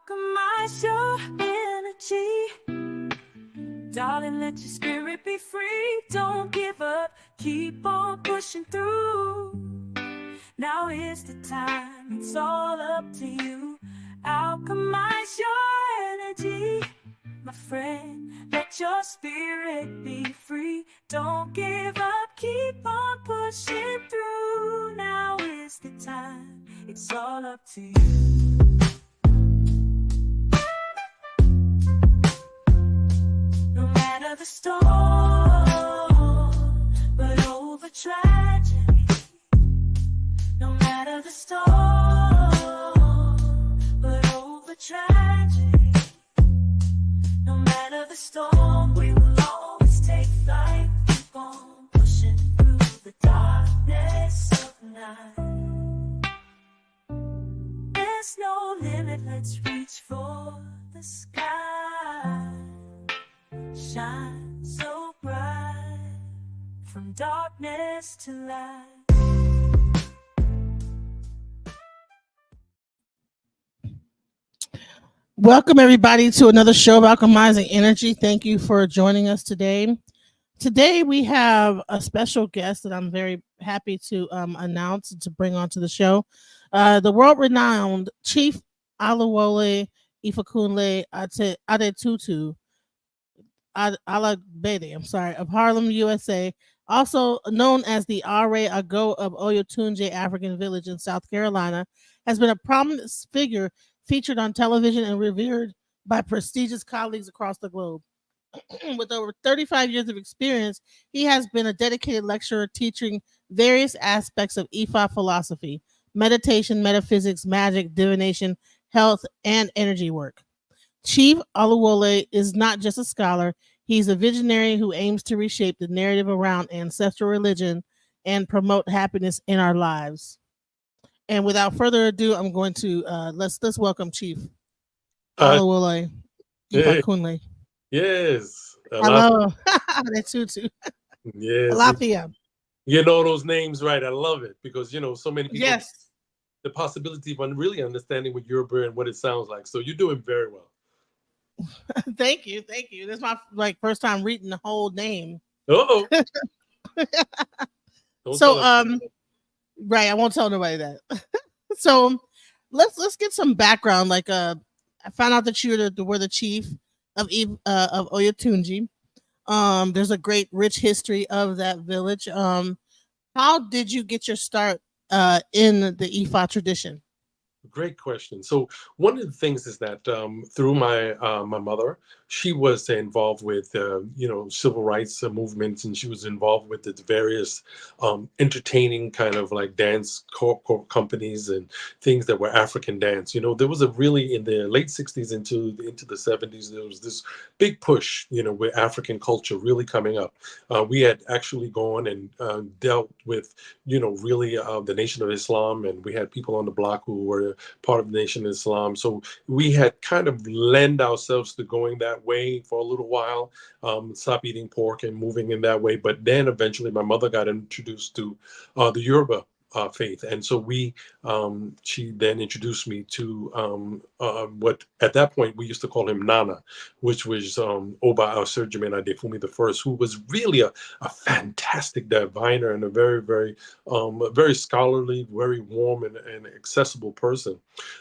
Alchemize your energy. Darling, let your spirit be free. Don't give up, keep on pushing through. Now is the time, it's all up to you. Alchemize your energy, my friend. Let your spirit be free. Don't give up, keep on pushing through. Now is the time, it's all up to you. No matter the storm, but over tragedy. No matter the storm, but over tragedy. No matter the storm, we will always take flight. Keep on pushing through the darkness of night. There's no limit, let's reach for the sky. Shine so bright, from darkness to light. Welcome everybody to another show of Alchemizing Energy. Thank you for joining us today. Today we have a special guest that I'm very happy to announce and to bring onto the show. The world-renowned Chief Oluwole Ifakunle Adetutu Alagbede, of Harlem, USA, also known as the Aare of Oyutunji African village in South Carolina, has been a prominent figure featured on television and revered by prestigious colleagues across the globe. With over 35 years of experience, he has been a dedicated lecturer teaching various aspects of Ifa philosophy, meditation, metaphysics, magic, divination, health, and energy work. Chief Oluwole is not just a scholar, he's a visionary who aims to reshape the narrative around ancestral religion and promote happiness in our lives. And without further ado, I'm going to let's welcome Chief Oluwole Ifakunle. Yes. Hello. Adetutu. Yes. Alafia. You know those names right. I love it because, so many people. Yes. The possibility of really understanding what your brand, what it sounds like. So you're doing very well. Thank you. This is my first time reading the whole name. Uh-oh. Right, I won't tell nobody that. So let's get some background. I found out that you were the chief of Oyutunji. There's a great rich history of that village. How did you get your start in the Ifa tradition? Great question. So one of the things is that through my mother, she was involved with civil rights movements, and she was involved with the various entertaining kind of like dance companies and things that were African dance. There was a really in the late 60s into the 70s, there was this big push, with African culture really coming up. We had actually gone and dealt with really the Nation of Islam, and we had people on the block who were part of the Nation of Islam. So we had kind of lend ourselves to going that way for a little while, stop eating pork and moving in that way. But then eventually my mother got introduced to the Yoruba faith. And so she then introduced me to what at that point we used to call him Nana, which was Oba Al-Surjiman Adefumi I, who was really a fantastic diviner and a very, very, very scholarly, very warm and accessible person.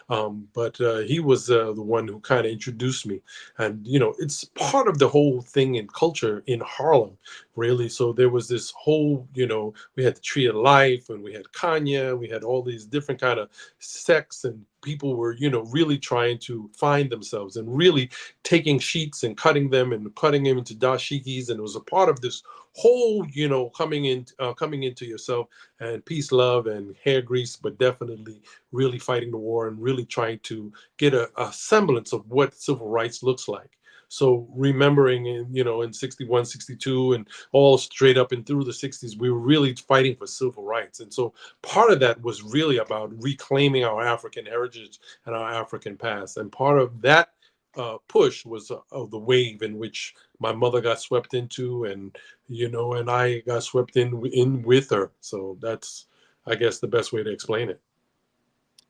But he was the one who kind of introduced me. And, it's part of the whole thing in culture in Harlem, really. So there was this whole, we had the Tree of Life, and we had Kanya, we had all these different kind of sects, and people were, really trying to find themselves and really taking sheets and cutting them into dashikis. And it was a part of this whole, coming into yourself and peace, love, and hair grease, but definitely really fighting the war and really trying to get a semblance of what civil rights looks like. So remembering in 61, 62, and all straight up and through the 60s, we were really fighting for civil rights. And so part of that was really about reclaiming our African heritage and our African past. And part of that push was the wave in which my mother got swept into, and I got swept in with her. So that's, I guess, the best way to explain it.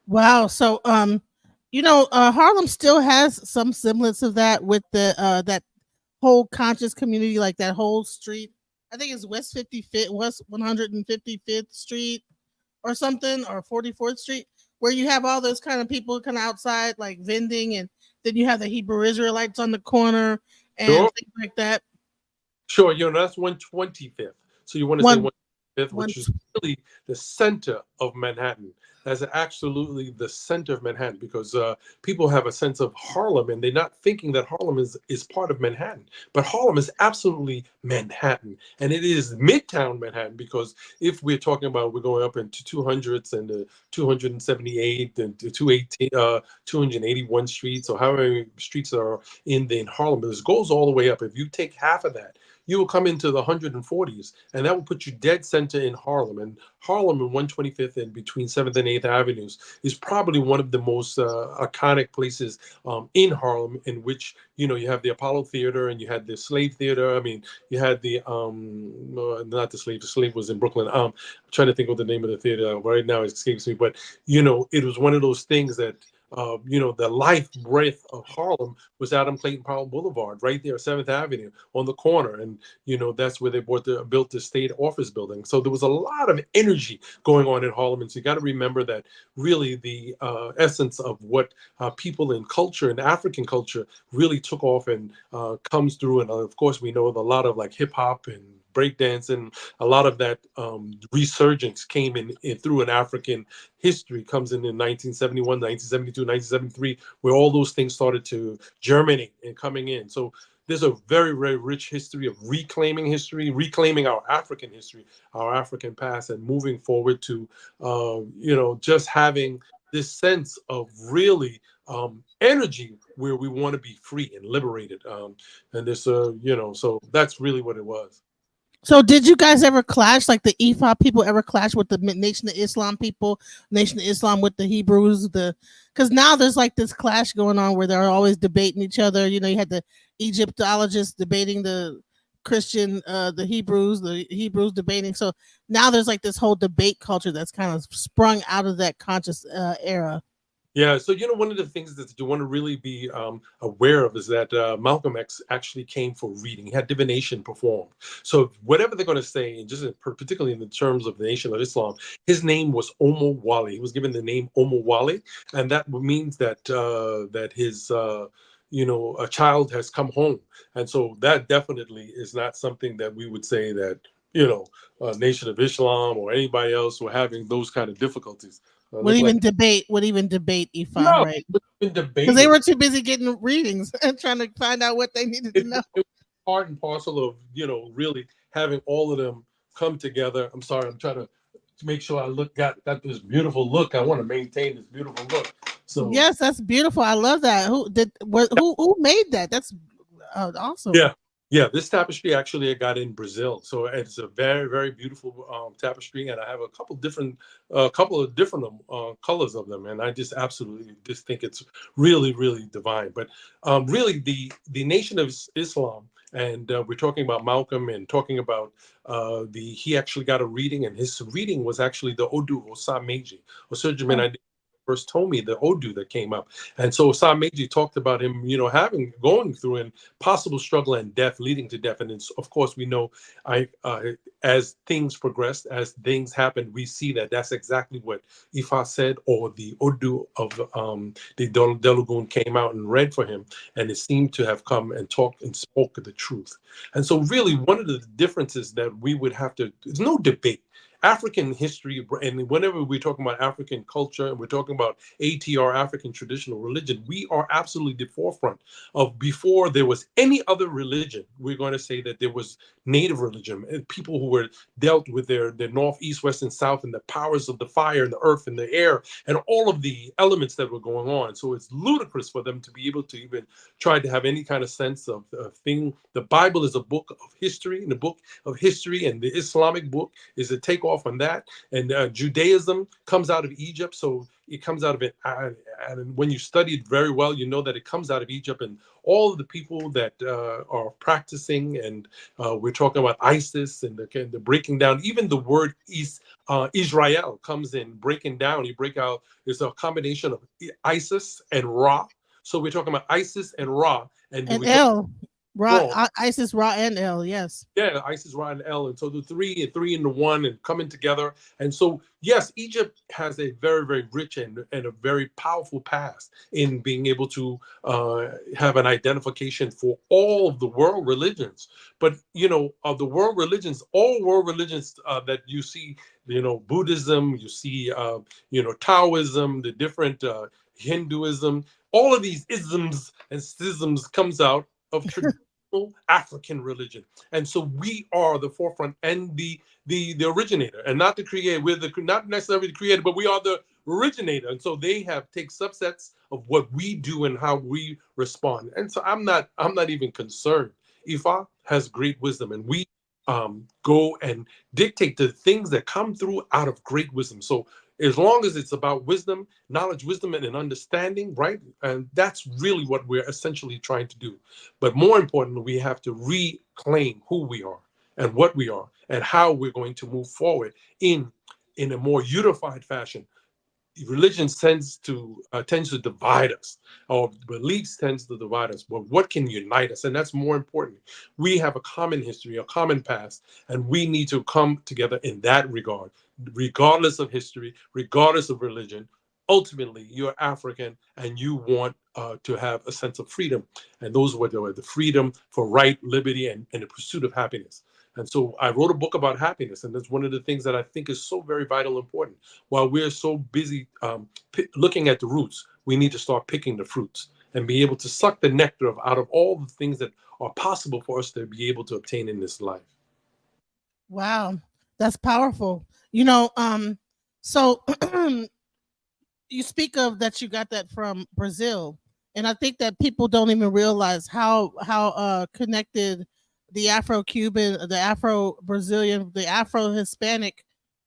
Wow. So Harlem still has some semblance of that with the that whole conscious community, like that whole street. I think it's West 55th, West 155th Street or something, or 44th Street, where you have all those kind of people kind of outside, like vending, and then you have the Hebrew Israelites on the corner and Sure. things like that. Sure, that's 125th. So you want to say One, 125th, one, which is really the center of Manhattan. That's absolutely the center of Manhattan because people have a sense of Harlem and they're not thinking that Harlem is part of Manhattan. But Harlem is absolutely Manhattan. And it is Midtown Manhattan because if we're talking about we're going up into 200s and 278 and 218, 281 streets or however many streets are in Harlem, this goes all the way up. If you take half of that, you will come into the 140s, and that will put you dead center in Harlem. And Harlem and 125th and between 7th and 8th Avenues is probably one of the most iconic places in Harlem, in which, you have the Apollo Theater and you had the Slave Theater. I mean, you had not the Slave was in Brooklyn. I'm trying to think of the name of the theater right now, it escapes me, but, it was one of those things that, the life breath of Harlem was Adam Clayton Powell Boulevard, right there, 7th Avenue on the corner. And, that's where they built the state office building. So there was a lot of energy going on in Harlem. And so you got to remember that really the essence of what people in culture and African culture really took off and comes through. And of course, we know a lot of like hip hop and breakdance, and a lot of that resurgence came in through an African history, comes in 1971, 1972, 1973, where all those things started to germinate and coming in. So there's a very, very rich history of reclaiming our African history, our African past, and moving forward to, just having this sense of really energy where we want to be free and liberated. And this, so that's really what it was. So, did you guys ever clash? Like the Ifa people ever clash with the Nation of Islam people? Nation of Islam with the Hebrews? Because now there's like this clash going on where they're always debating each other. You had the Egyptologists debating the Christian, the Hebrews debating. So now there's like this whole debate culture that's kind of sprung out of that conscious era. Yeah, so one of the things that you want to really be aware of is that Malcolm X actually came for reading. He had divination performed. So whatever they're going to say, and just particularly in the terms of the Nation of Islam, his name was Wale. He was given the name Wale, and that means that that his a child has come home. And so that definitely is not something that we would say that Nation of Islam or anybody else were having those kind of difficulties. Would even debate Ifa, No, right? it's been Because they debated. were too busy getting readings and trying to find out what they needed to know. It was part and parcel of really having all of them come together. I'm sorry, I'm trying to make sure I got this beautiful look. I want to maintain this beautiful look. So Yes, that's beautiful. I love that. Who made that? That's awesome. yeah, yeah. This tapestry actually I got in Brazil, so it's a very, very beautiful tapestry, and I have a couple of different colors of them, and I just absolutely just think it's really, really divine. But really, the Nation of Islam, and we're talking about Malcolm and talking about he actually got a reading, and his reading was actually the Odu Osa Meiji, a surgeon I first told me the Odu that came up. And so Sam Meiji talked about him, going through and possible struggle and death, leading to death. And of course, we know as things progressed, as things happened, we see that that's exactly what Ifa said, or the Odu of the Delugun came out and read for him. And it seemed to have come and talked and spoke the truth. And so really one of the differences that we would have to, there's no debate. African history, and whenever we're talking about African culture and we're talking about ATR, African traditional religion, we are absolutely the forefront of, before there was any other religion, we're going to say that there was native religion, and people who were dealt with their north, east, west, and south, and the powers of the fire and the earth and the air and all of the elements that were going on. So it's ludicrous for them to be able to even try to have any kind of sense of thing. The Bible is a book of history, and the book of history and the Islamic book is a take off on that. And Judaism comes out of Egypt, so it comes out of it. And when you study it very well, you know that it comes out of Egypt, and all of the people that are practicing, and we're talking about ISIS and the breaking down. Even the word Israel comes in breaking down. You break out. There's a combination of ISIS and Ra. So we're talking about ISIS and Ra, and And we talk L, Ra, Ra. Isis, Ra, and L. Yes. Yeah, ISIS, Ra, and L, and so the three into one and coming together. And so, yes, Egypt has a very, very rich and a very powerful past in being able to have an identification for all of the world religions. But of the world religions, all world religions that you see, Buddhism, you see, Taoism, the different Hinduism, all of these isms and schisms comes out of tradition. African religion, and so we are the forefront and the originator, and not the creator. We're not necessarily the creator, but we are the originator. And so they take subsets of what we do and how we respond. And so I'm not even concerned. Ifa has great wisdom, and we go and dictate the things that come through out of great wisdom. So as long as it's about wisdom, knowledge, wisdom, and an understanding, right? And that's really what we're essentially trying to do. But more importantly, we have to reclaim who we are and what we are and how we're going to move forward in a more unified fashion. Religion tends to divide us, or beliefs tends to divide us. But what can unite us? And that's more important. We have a common history, a common past, and we need to come together in that regard, regardless of history, regardless of religion. Ultimately, you're African, and you want to have a sense of freedom, and those were the freedom for right, liberty, and the pursuit of happiness. And so I wrote a book about happiness, and that's one of the things that I think is so very vital and important. While we're so busy looking at the roots, we need to start picking the fruits and be able to suck the nectar out of all the things that are possible for us to be able to obtain in this life. Wow, that's powerful. So you speak of that you got that from Brazil, and I think that people don't even realize how connected the Afro-Cuban, the Afro-Brazilian, the Afro-Hispanic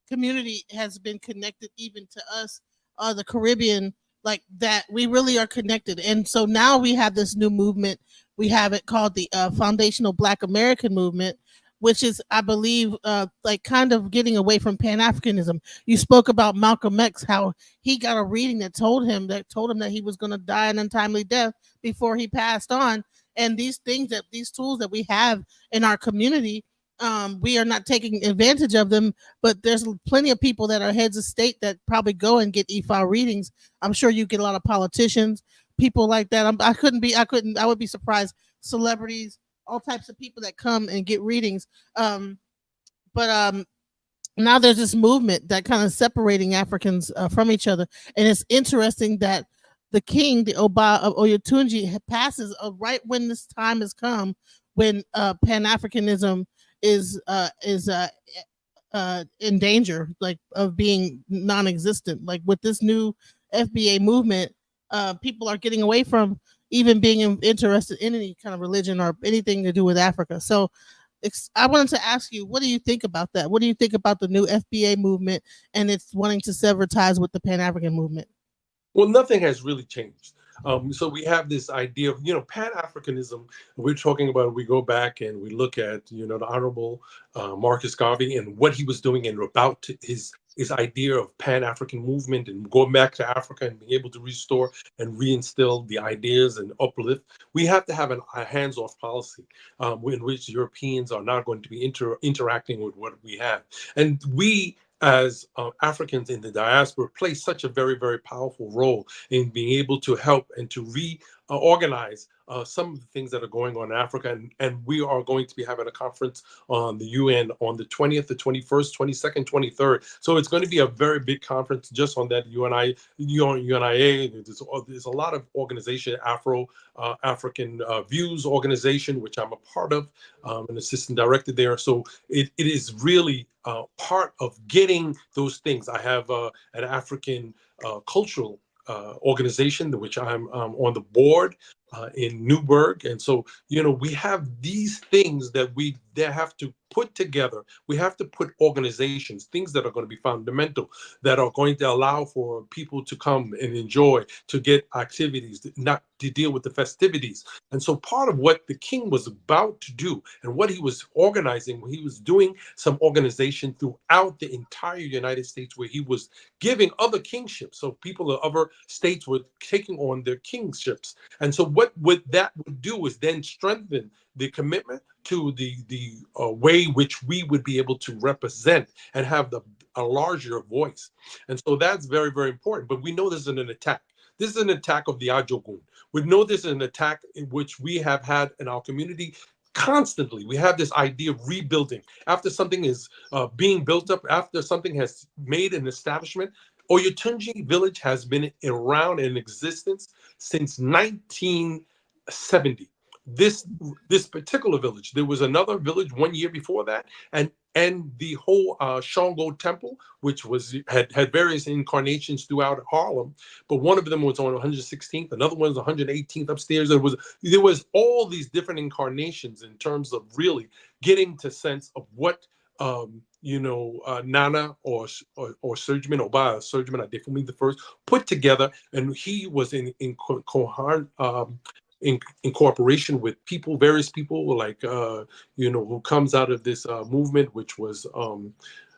community has been connected even to us, the Caribbean, like that. We really are connected, and so now we have this new movement. We have it called the Foundational Black American Movement, which is, I believe, like kind of getting away from Pan Africanism. You spoke about Malcolm X, how he got a reading that told him that he was going to die an untimely death before he passed on. And these tools that we have in our community, we are not taking advantage of them. But there's plenty of people that are heads of state that probably go and get Ifa readings. I'm sure you get a lot of politicians, people like that. I would be surprised. Celebrities, all types of people that come and get readings. But now there's this movement that kind of separating Africans from each other, and it's interesting that the king, the Oba of Oyutunji, passes right when this time has come, when Pan Africanism is in danger, like of being non-existent. Like with this new FBA movement, people are getting away from even being interested in any kind of religion or anything to do with Africa. So I wanted to ask you, what do you think about that? What do you think about the new FBA movement and its wanting to sever ties with the Pan African movement? Well, nothing has really changed. So we have this idea of, Pan-Africanism. We're talking about, we go back and we look at, the Honorable Marcus Garvey and what he was doing and about his idea of Pan-African movement and going back to Africa and being able to restore and reinstill the ideas and uplift. We have to have a hands-off policy in which Europeans are not going to be interacting with what we have. And we, as Africans in the diaspora, play such a very, very powerful role in being able to help and to reorganize some of the things that are going on in Africa. And we are going to be having a conference on the UN on the 20th, the 21st, 22nd, 23rd. So it's going to be a very big conference just on that UNIA. There's a lot of organization, African Views organization, which I'm a part of, an assistant director there. So it is really part of getting those things. I have an African cultural organization, which I'm on the board in Newburgh. And so, we have these things that we have to put together. We have to put organizations, things that are going to be fundamental, that are going to allow for people to come and enjoy, to get activities, not to deal with the festivities. And so part of what the king was about to do and what he was organizing, he was doing some organization throughout the entire United States, where he was giving other kingships. So people of other states were taking on their kingships. And so what that would do is then strengthen the commitment to the way which we would be able to represent and have a larger voice. And so that's very, very important. But we know this is an attack. This is an attack of the Ajogun. We know this is an attack in which we have had in our community constantly. We have this idea of rebuilding. After something is being built up, after something has made an establishment, Oyotunji village has been around in existence since 1970. This particular village, there was another village 1 year before that, and the whole Shango temple, which had various incarnations throughout Harlem, but one of them was on 116th, another one was 118th upstairs. There was all these different incarnations in terms of really getting to sense of what Nana or Surgeman Oba Surgeman Adefumi the first put together, and he was in cooperation with people, various people like who comes out of this movement, which was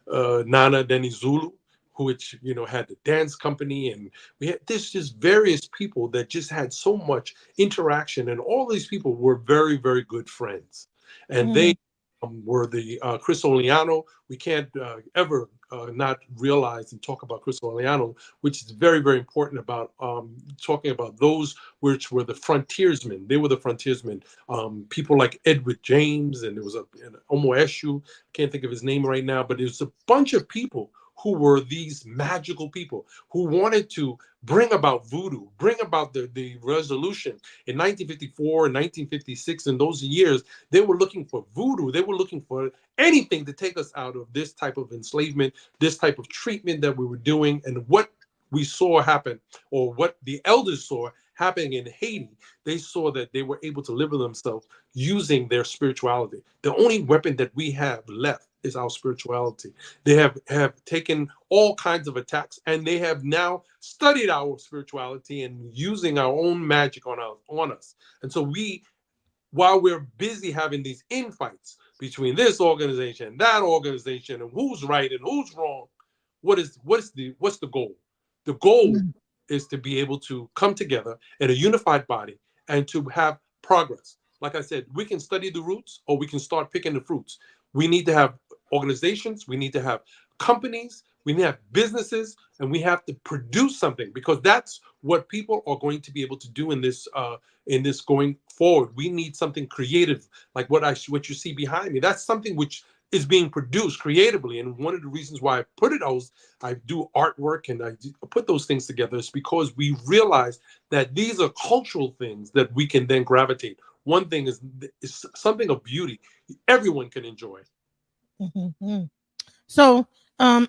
Nana Deni Zulu, which had the dance company, and we had this just various people that just had so much interaction, and all these people were very, very good friends, and they were the Chris Oliano. We can't ever not realize and talk about Chris Oliano, which is very, very important about talking about those which were the frontiersmen. They were the frontiersmen. People like Edward James, and there was an Omo Eshu, can't think of his name right now, but there's a bunch of people who were these magical people who wanted to bring about voodoo, bring about the resolution. In 1954 and 1956, in those years, they were looking for voodoo. They were looking for anything to take us out of this type of enslavement, this type of treatment that we were doing. And what we saw happen, or what the elders saw happening in Haiti, they saw that they were able to live themselves using their spirituality. The only weapon that we have left is our spirituality. They have taken all kinds of attacks, and they have now studied our spirituality and using our own magic on us. And so while we're busy having these infights between this organization, that organization, and who's right and who's wrong, what's the goal? The goal is to be able to come together in a unified body and to have progress. Like I said, we can study the roots or we can start picking the fruits. We need to have organizations, we need to have companies, we need to have businesses, and we have to produce something, because that's what people are going to be able to do in this going forward. We need something creative, like what you see behind me. That's something which is being produced creatively. And one of the reasons why I put it out, I do artwork and I put those things together, is because we realize that these are cultural things that we can then gravitate. One thing is something of beauty everyone can enjoy. Mm-hmm. So, so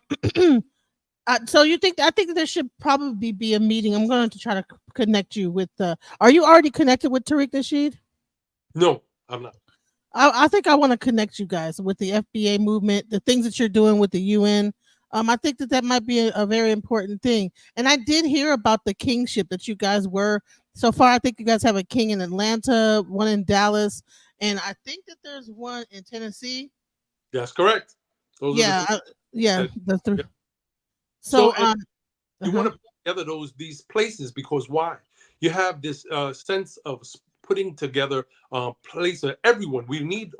I think there should probably be a meeting. I'm going to try to connect you with. Are you already connected with Tariq Nasheed? No, I'm not. I think I want to connect you guys with the FBA movement, the things that you're doing with the UN. I think that might be a very important thing. And I did hear about the kingship that you guys were so far. I think you guys have a king in Atlanta, one in Dallas, and I think that there's one in Tennessee. That's correct. Those are the three. Yeah. So you want to put together these places, because why? You have this sense of putting together a place for everyone. We need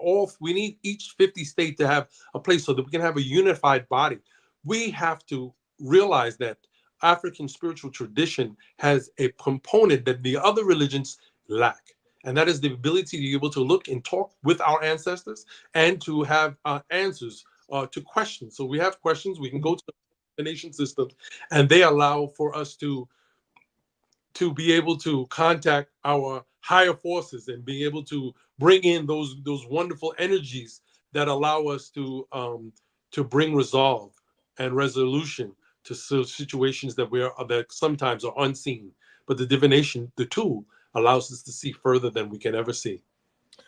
each 50 state to have a place so that we can have a unified body. We have to realize that African spiritual tradition has a component that the other religions lack. And that is the ability to be able to look and talk with our ancestors and to have answers to questions. So we have questions, we can go to the nation systems, and they allow for us to be able to contact our higher forces and be able to bring in those wonderful energies that allow us to bring resolve and resolution to situations that sometimes are unseen. But the divination, the tool, allows us to see further than we can ever see.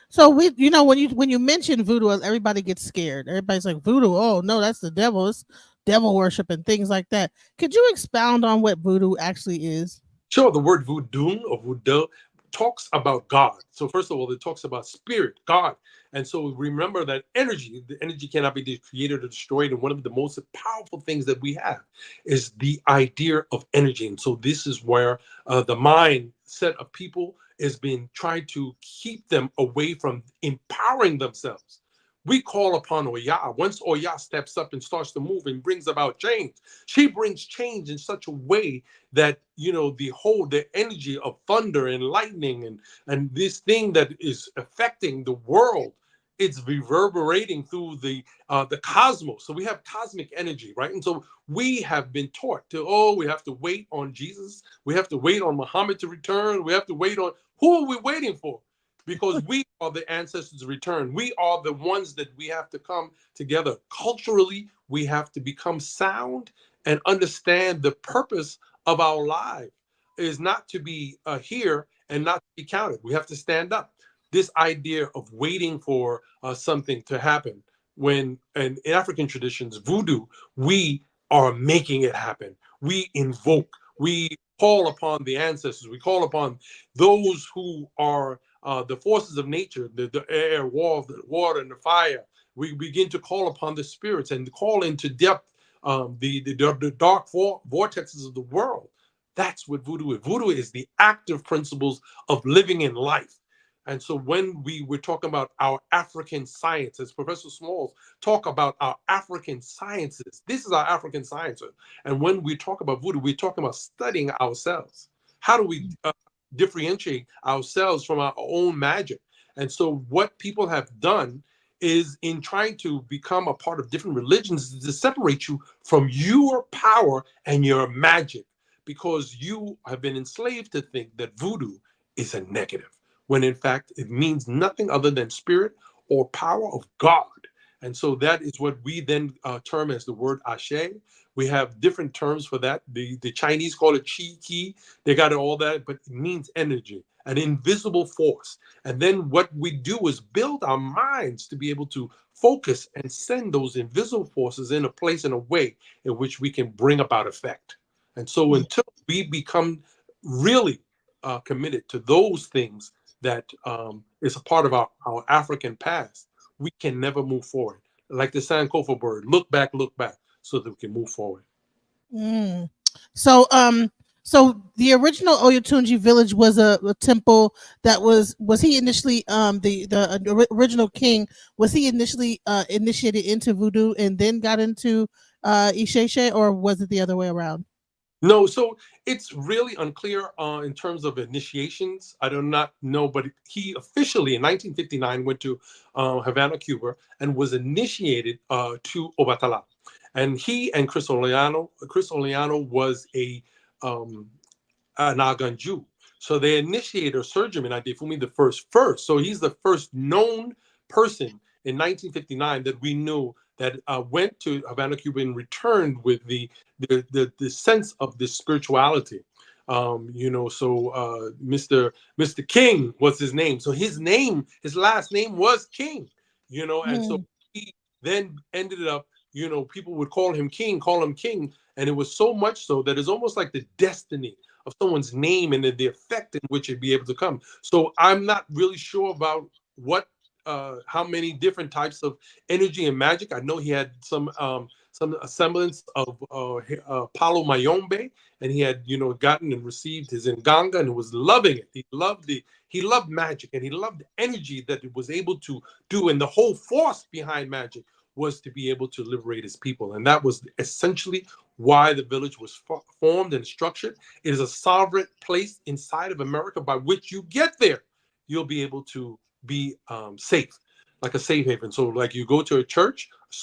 So when you mention voodoo, everybody gets scared. Everybody's like, voodoo, oh no, that's the devil. It's devil worship and things like that. Could you expound on what voodoo actually is? Sure, the word voodoo or voodoo talks about God. So first of all, it talks about spirit, God. And so remember that the energy cannot be created or destroyed. And one of the most powerful things that we have is the idea of energy. And so this is where the mindset of people is being tried to keep them away from empowering themselves. We call upon Oya. Once Oya steps up and starts to move and brings about change, she brings change in such a way that the energy of thunder and lightning and this thing that is affecting the world, it's reverberating through the cosmos. So we have cosmic energy, right? And so we have been taught we have to wait on Jesus, we have to wait on Muhammad to return, we have to wait on who are we waiting for? Because we are the ancestors to return. We are the ones that we have to come together culturally. We have to become sound and understand the purpose of our life is not to be here and not to be counted. We have to stand up. This idea of waiting for something to happen, when and in African traditions, voodoo, we are making it happen. We invoke, we call upon the ancestors, we call upon those who are the forces of nature, the air, the water, and the fire. We begin to call upon the spirits and call into depth the dark vortexes of the world. That's what voodoo is. Voodoo is the active principles of living in life. And so when we were talking about our African science, as Professor Smalls talk about our African sciences, this is our African sciences. And when we talk about voodoo, we're talking about studying ourselves. How do we differentiate ourselves from our own magic? And so what people have done is, in trying to become a part of different religions, is to separate you from your power and your magic, because you have been enslaved to think that voodoo is a negative, when in fact it means nothing other than spirit or power of God. And so that is what we then term as the word ashe. We have different terms for that. The Chinese call it chi ki. They got all that, but it means energy, an invisible force. And then what we do is build our minds to be able to focus and send those invisible forces in a place, in a way in which we can bring about effect. And so until we become really committed to those things that is a part of our African past, we can never move forward. Like the Sankofa bird, look back, so that we can move forward. Mm. So, so the original Oyotunji village was a temple that was he initially the original king, was he initially initiated into voodoo and then got into Isheshe, or was it the other way around? No, so it's really unclear in terms of initiations. I do not know, but he officially in 1959 went to Havana, Cuba, and was initiated to Obatala. And he and Chris Oleano was um, an Agan Jew. So they initiated Surgeon Adefumi the first. So he's the first known person in 1959 that we knew that went to Havana, Cuba, and returned with the sense of this spirituality. Mr. King was his name. So his last name was King. And so he then ended up, people would call him King, and it was so much so that it's almost like the destiny of someone's name and the effect in which it'd be able to come. So I'm not really sure about how many different types of energy and magic. I know he had some semblance of Palo Mayombe, and he had gotten and received his Nganga and was loving it. He loved magic, and he loved the energy that it was able to do, and the whole force behind magic was to be able to liberate his people. And that was essentially why the village was formed and structured. It is a sovereign place inside of America by which you get there, you'll be able to be safe, like a safe haven. So like you go to a church is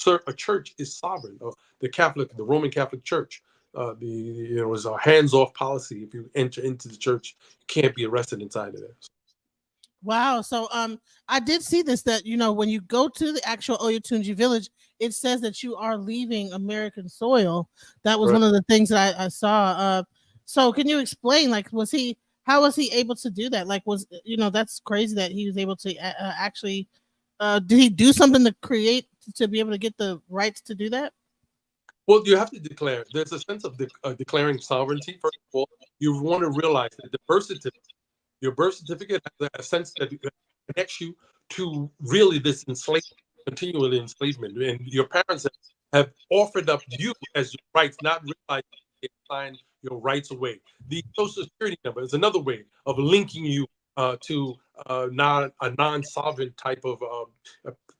sovereign. The Roman Catholic Church, is a hands-off policy. If you enter into the church, you can't be arrested inside of there. Wow. So I did see this, that when you go to the actual Oyotunji village, it says that you are leaving American soil. That was Right. one of the things that I saw. So can you explain, like, was he how was he able to do that? Like, was that's crazy that he was able to actually. Did he do something to create to be able to get the rights to do that? Well, you have to declare. There's a sense of declaring sovereignty. First of all, you want to realize that your birth certificate has a sense that connects you to really this enslavement, continual enslavement, and your parents have offered up you as your rights, not realizing they signed your rights away. The social security number is another way of linking you to not a non-sovereign type of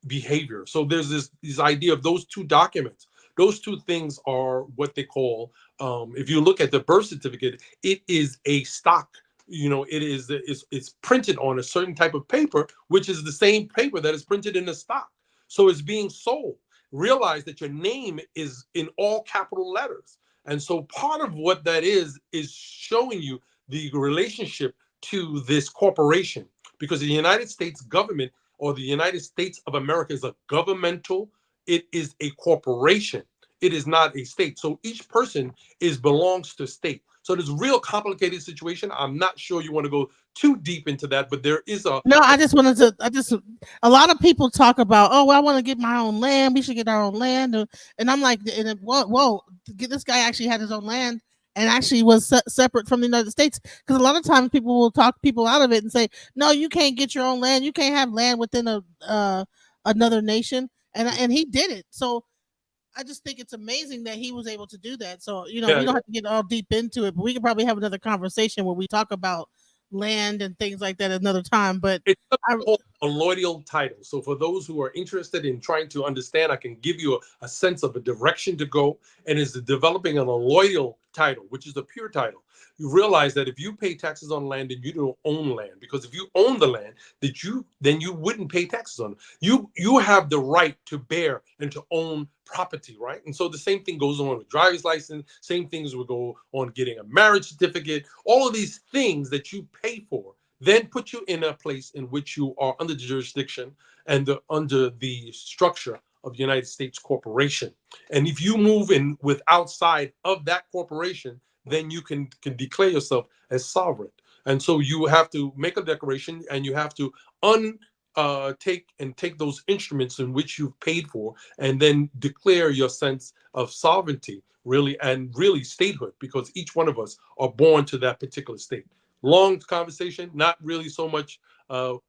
behavior. So there's this idea of those two documents. Those two things are what they call, if you look at the birth certificate, it is a stock. It's printed on a certain type of paper, which is the same paper that is printed in the stock. So it's being sold. Realize that your name is in all capital letters. And so part of what that is showing you the relationship to this corporation, because the United States government or the United States of America is a governmental, it is a corporation. It is not a state. So each person belongs to state. So there's a real complicated situation. I'm not sure you want to go too deep into that, but there is a No, a lot of people talk about, oh, well, I want to get my own land. We should get our own land. And I'm like, whoa, this guy actually had his own land and actually was separate from the United States. Because a lot of times people will talk people out of it and say, no, you can't get your own land. You can't have land within another nation. And he did it. So I just think it's amazing that he was able to do that. So, we don't have to get all deep into it, but we could probably have another conversation where we talk about land and things like that another time. But it's called a loyal title. So for those who are interested in trying to understand, I can give you a sense of a direction to go, and is developing a loyal title, which is a pure title. You realize that if you pay taxes on land, then you don't own land, because if you own the land, then you wouldn't pay taxes on it. You have the right to bear and to own property, right? And so the same thing goes on with driver's license. Same things will go on getting a marriage certificate. All of these things that you pay for then put you in a place in which you are under the jurisdiction and under the structure of the United States corporation. And if you move in with outside of that corporation, then you can declare yourself as sovereign. And so you have to make a declaration, and you have to take those instruments in which you've paid for, and then declare your sense of sovereignty, really, and really statehood, because each one of us are born to that particular state. Long conversation, not really so much. Whole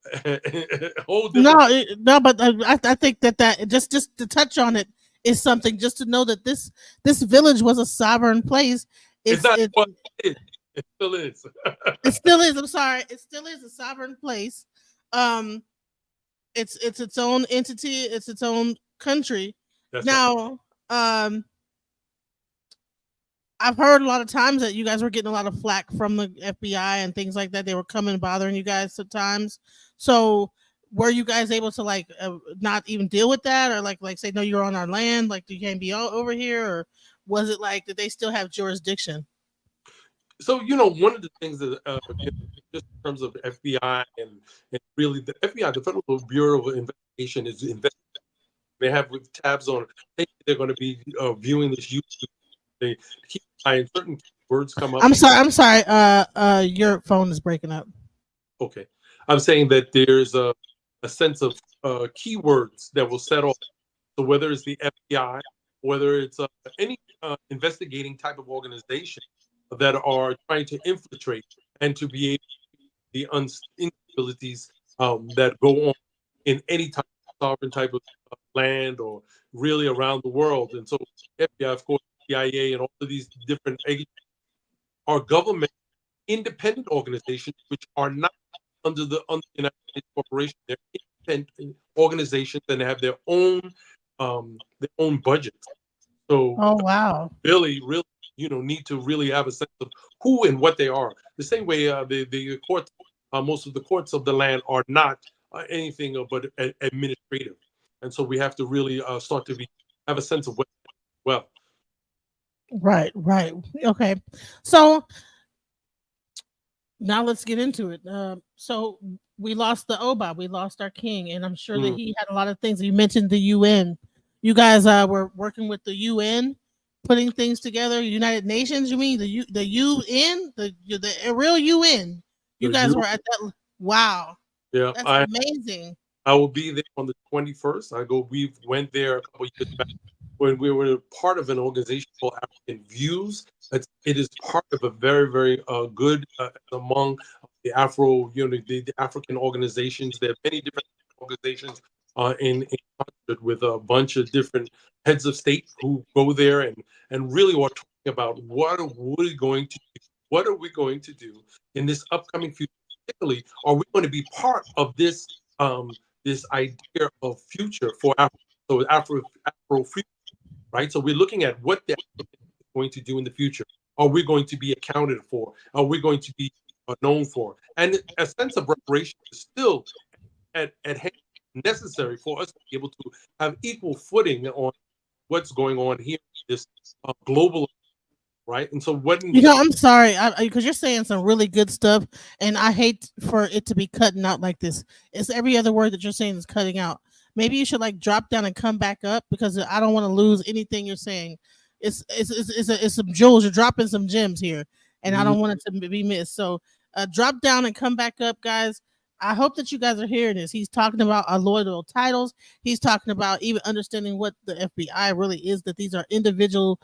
different. No, but I think that just to touch on it is something, just to know that this village was a sovereign place. It's not what it is. It still is. It still is. I'm sorry. It still is a sovereign place. It's its own entity. It's its own country. That's now, right. I've heard a lot of times that you guys were getting a lot of flack from the FBI and things like that. They were coming bothering you guys sometimes. So were you guys able to not even deal with that, or like say, no, you're on our land, like you can't be over here? Or was it like, did they still have jurisdiction? So, one of the things that just in terms of the FBI and really the FBI, the Federal Bureau of Investigation, is investigating. They have tabs on. They're going to be viewing this YouTube. They keep trying, certain words come up. I'm sorry. Your phone is breaking up. Okay, I'm saying that there's a sense of keywords that will set off. So whether it's the FBI, whether it's any investigating type of organization that are trying to infiltrate and to be able to the instabilities that go on in any type of sovereign type of land or really around the world. And so FBI, of course, CIA, and all of these different agencies are government independent organizations which are not under the United States corporation. They're independent organizations and they have their own budgets. So oh wow, really need to really have a sense of who and what they are. The same way the courts, most of the courts of the land are not anything but administrative, and so we have to really start to have a sense of what. Well, right, okay. So now let's get into it. So we lost the Oba, we lost our king, and I'm sure that he had a lot of things. You mentioned the UN. You guys were working with the UN, putting things together. United Nations, you mean the UN, the real UN? You guys were at that. Wow, Yeah, that's amazing. I will be there on the 21st. We went there a couple years back when we were part of an organization called African Views. It is part of a very, very good among the the African organizations. There are many different organizations in concert with a bunch of different heads of state who go there and really are talking about what are we going to do? What are we going to do in this upcoming future? Particularly, are we going to be part of this idea of future for Africa? So Afro future, right? So we're looking at what the African is going to do in the future. Are we going to be accounted for? Are we going to be known for? And a sense of reparation is still at hand, necessary for us to be able to have equal footing on what's going on here, this global, right? And so when You know, I'm sorry, because you're saying some really good stuff, and I hate for it to be cutting out like this. It's every other word that you're saying is cutting out. Maybe you should like drop down and come back up because I don't want to lose anything you're saying. It's some jewels. You're dropping some gems here, and I don't want it to be missed. So, drop down and come back up, guys. I hope that you guys are hearing this. He's talking about our loyal titles. He's talking about even understanding what the FBI really is. That these are individual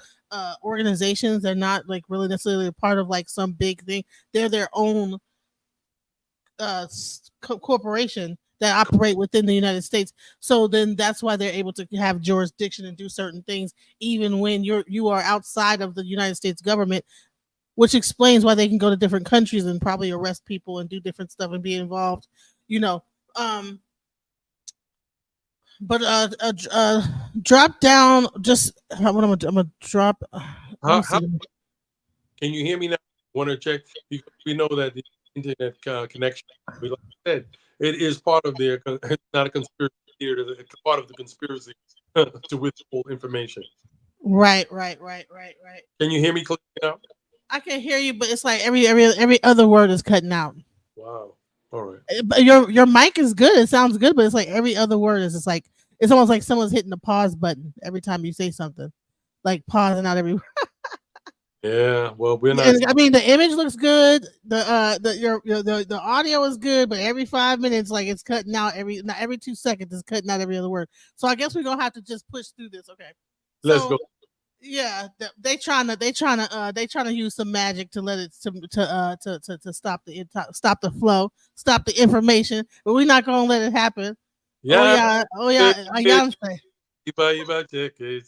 organizations. They're not like really necessarily a part of like some big thing. They're their own corporation that operate within the United States. So then that's why they're able to have jurisdiction and do certain things, even when you are outside of the United States government, which explains why they can go to different countries and probably arrest people and do different stuff and be involved, you know. Um, but drop down. Just what I'm gonna drop. Let me how see. can you hear me now? Want to check because we know that the internet connection, like I said, it is part of their. It's not a conspiracy theory. It's part of the conspiracy to withhold information. Right. Can you hear me clearly now? I can hear you, but it's like every other word is cutting out. Wow. All right. But your mic is good. It sounds good, but it's like every other word is just like it's almost like someone's hitting the pause button every time you say something, like pausing out every. Yeah. Well, we're not. And, I mean, the image looks good. The audio is good, but every 5 minutes, like it's cutting out not every 2 seconds, it's cutting out every other word. So I guess we're gonna have to just push through this. Okay. Let's So go. yeah, they trying to use some magic to let it to stop the flow, stop the information, but we're not gonna let it happen. Oh Yeah. yeah, oh yeah, Ayante. Check it.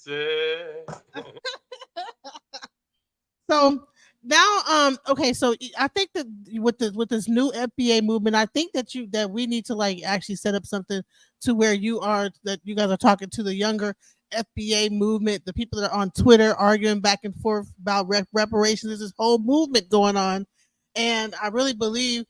So now, okay, so I think that with this new FBA movement, I think that we need to like actually set up something to where you guys are talking to the younger FBA movement, the people that are on Twitter arguing back and forth about reparations. There's this whole movement going on, and I really believe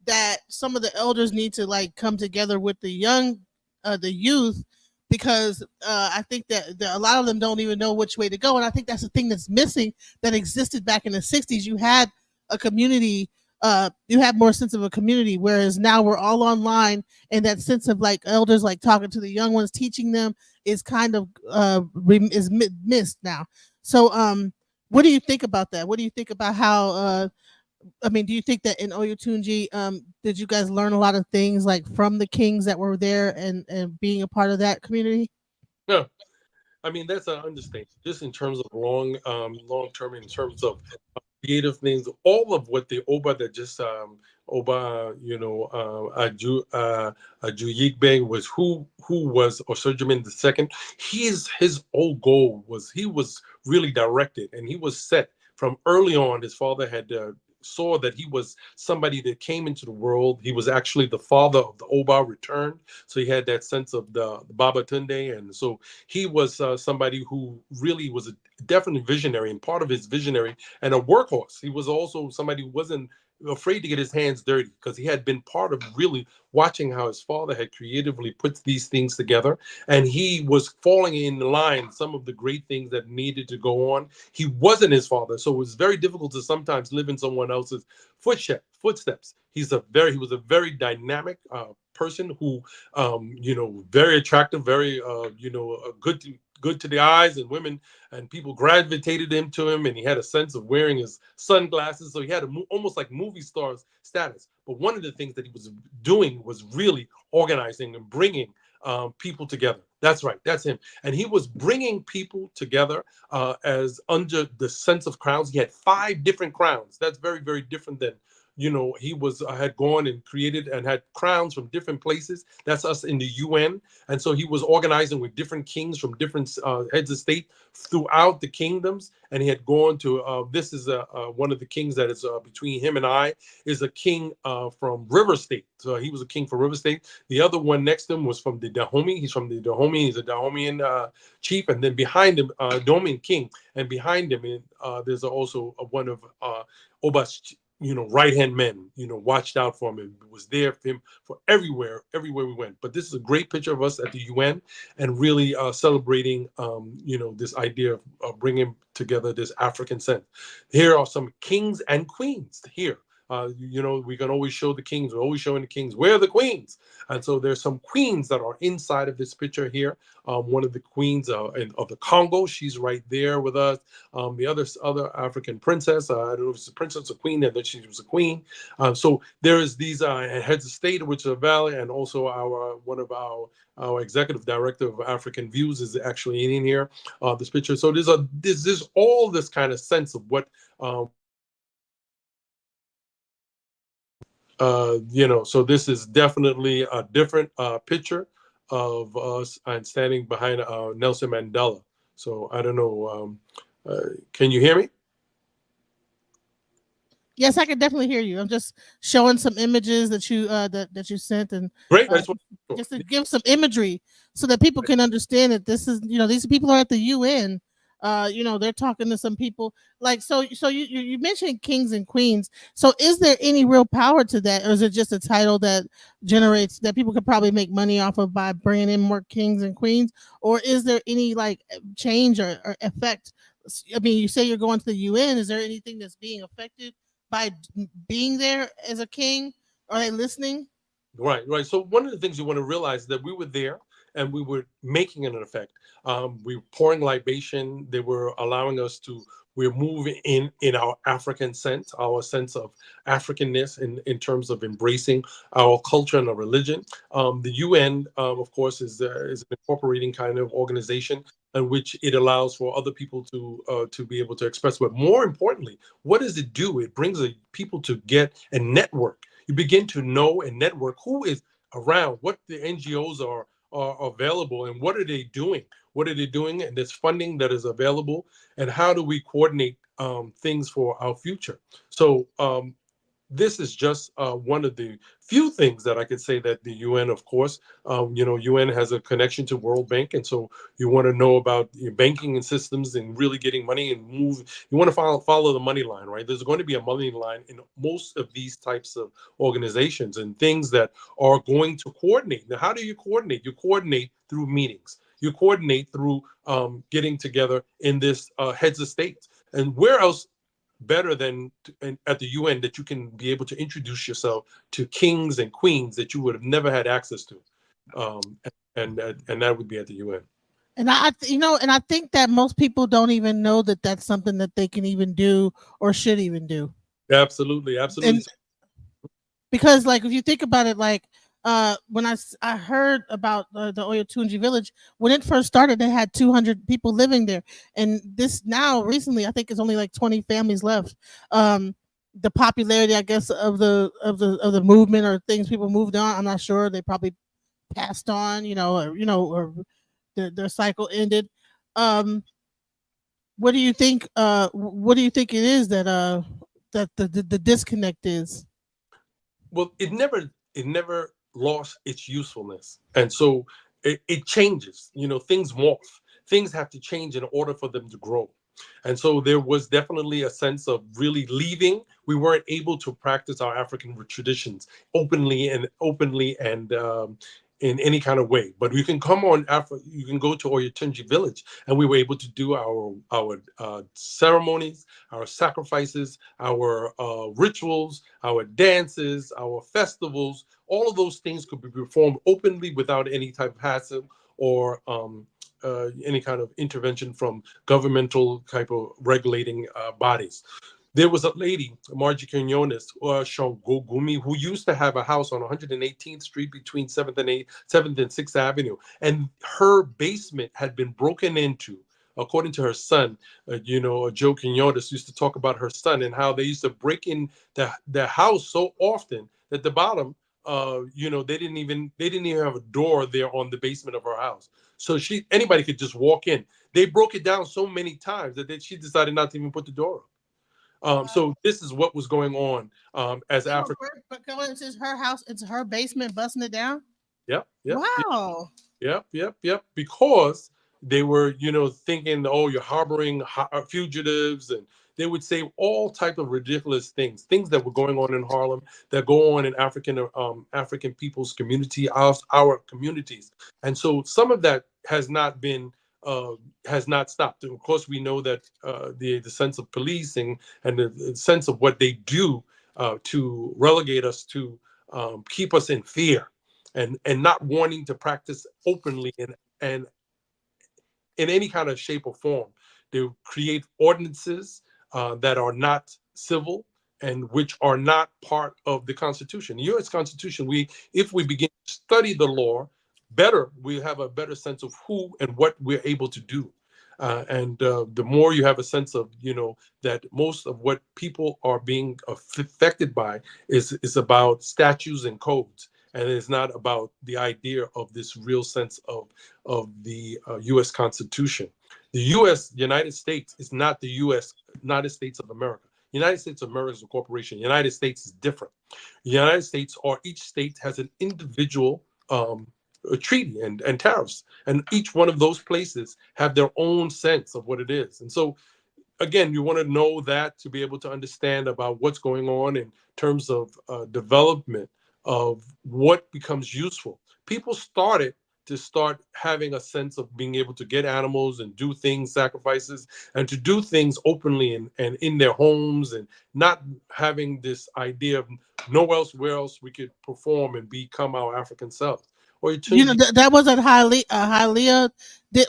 that some of the elders need to like come together with the youth, because I think that a lot of them don't even know which way to go, and I think that's the thing that's missing that existed back in the '60s. You had a community. You had more sense of a community, whereas now we're all online, and that sense of like elders like talking to the young ones, teaching them is kind of missed now. So, what do you think about that? What do you think about how I mean, do you think that in Oyutunji, did you guys learn a lot of things like from the kings that were there and being a part of that community? No, I mean that's an understatement. Just in terms of long term, in terms of creative things, all of what the Oba that just Oba, Ajuyigbe was who was Osojiman the second. His whole goal was he was really directed and he was set from early on. His father had saw that he was somebody that came into the world. He was actually the father of the Oba returned, so he had that sense of the Baba Tunde, and so he was somebody who really was a definite visionary, and part of his visionary and a workhorse. He was also somebody who wasn't afraid to get his hands dirty because he had been part of really watching how his father had creatively put these things together, and he was falling in line some of the great things that needed to go on. He wasn't his father, so it was very difficult to sometimes live in someone else's footsteps. He was a very dynamic person who very attractive, very good to the eyes, and women and people gravitated him to him, and he had a sense of wearing his sunglasses, so he had almost like movie stars status. But one of the things that he was doing was really organizing and bringing people together. That's right, that's him. And he was bringing people together as under the sense of crowns. He had 5 different crowns. That's very, very different than, he was had gone and created and had crowns from different places. That's us in the UN. And so he was organizing with different kings from different heads of state throughout the kingdoms. And he had gone to, this is one of the kings that is between him and I, is a king from River State. So he was a king for River State. The other one next to him was from the Dahomey. He's from the Dahomey. He's a Dahomean chief. And then behind him, Dahomean king. And behind him, there's also one of Oba's, right hand men, watched out for him and was there for him for everywhere we went. But this is a great picture of us at the UN and really celebrating, this idea of bringing together this African sense. Here are some kings and queens here. We can always show the kings. We're always showing the kings. Where are the queens? And so there's some queens that are inside of this picture here. One of the queens of the Congo, she's right there with us. The other African princess, I don't know if it's a princess or queen, and then she was a queen. So there is these heads of state, which are valid, and also one of our executive director of African Views is actually in here. This picture. So there's all this kind of sense of what. So this is definitely a different picture of us and standing behind Nelson Mandela. So I don't know. Can you hear me? Yes, I can definitely hear you. I'm just showing some images that you sent, and Great. just to give some imagery so that people can understand that this is, these people are at the UN. They're talking to some people. Like, so you mentioned kings and queens. So is there any real power to that, or is it just a title that generates that people could probably make money off of by bringing in more kings and queens? Or is there any like change or effect? I mean, you say you're going to the UN. Is there anything that's being affected by being there as a king? Are they listening? Right. So one of the things you want to realize is that we were there and we were making an effect. We were pouring libation. They were allowing us to. We're moving in our African sense, our sense of Africanness in terms of embracing our culture and our religion. The UN, of course, is an incorporating kind of organization in which it allows for other people to be able to express. But more importantly, what does it do? It brings people to get a network. You begin to know and network who is around, what the NGOs are available, and what are they doing? What are they doing? And there's funding that is available, and how do we coordinate things for our future? So this is just one of the few things that I could say that the UN, of course, UN has a connection to World Bank. And so you want to know about your banking and systems and really getting money and move. You want to follow the money line, right? There's going to be a money line in most of these types of organizations and things that are going to coordinate. Now, how do you coordinate? You coordinate through meetings. You coordinate through getting together in this heads of states. And where else better than at the UN that you can be able to introduce yourself to kings and queens that you would have never had access to, and that would be at the UN. And and I think that most people don't even know that that's something that they can even do or should even do. Absolutely. And because, like, if you think about it, like, when I heard about the Oyotunji village, when it first started, they had 200 people living there, and this now recently, I think it's only like 20 families left. The popularity, I guess, of the movement or things, people moved on. I'm not sure. They probably passed on, or their cycle ended. Um, what do you think? What do you think it is that the disconnect is? Well, it never lost its usefulness, and so it changes. Things morph. Things have to change in order for them to grow. And so there was definitely a sense of really leaving. We weren't able to practice our African traditions openly and in any kind of way. But you can come on you can go to Oyotunji village, and we were able to do our ceremonies, our sacrifices, our rituals, our dances, our festivals. All of those things could be performed openly without any type of hassle or any kind of intervention from governmental type of regulating bodies. There was a lady, Margie Quinones, or Shongogumi, who used to have a house on 118th Street between 7th and 6th Avenue. And her basement had been broken into, according to her son. Joe Quinones used to talk about her son and how they used to break in the house so often that the bottom, they didn't even have a door there on the basement of her house. So anybody could just walk in. They broke it down so many times that she decided not to even put the door up. So this is what was going on as Africa. But it's her house, it's her basement, busting it down. Yep. Wow. Yep. Because they were, thinking, oh, you're harboring fugitives, and they would say all type of ridiculous things that were going on in Harlem, that go on in African people's community, our communities, and so some of that has not stopped. And of course, we know that the sense of policing and the sense of what they do to relegate us, to keep us in fear, and not wanting to practice openly and in any kind of shape or form. They create ordinances that are not civil and which are not part of the Constitution. The U.S. Constitution, if we begin to study the law better, we have a better sense of who and what we're able to do. And the more you have a sense of, that most of what people are being affected by is about statutes and codes. And it's not about the idea of this real sense of the U.S. Constitution. The United States, is not the United States of America. United States of America is a corporation. The United States is different. The United States, or each state, has an individual treaty and tariffs, and each one of those places have their own sense of what it is. And so, again, you want to know that to be able to understand about what's going on in terms of development of what becomes useful. People started having a sense of being able to get animals and do things, sacrifices, and to do things openly and in their homes, and not having this idea of where else we could perform and become our African selves. Or that was at Hialeah.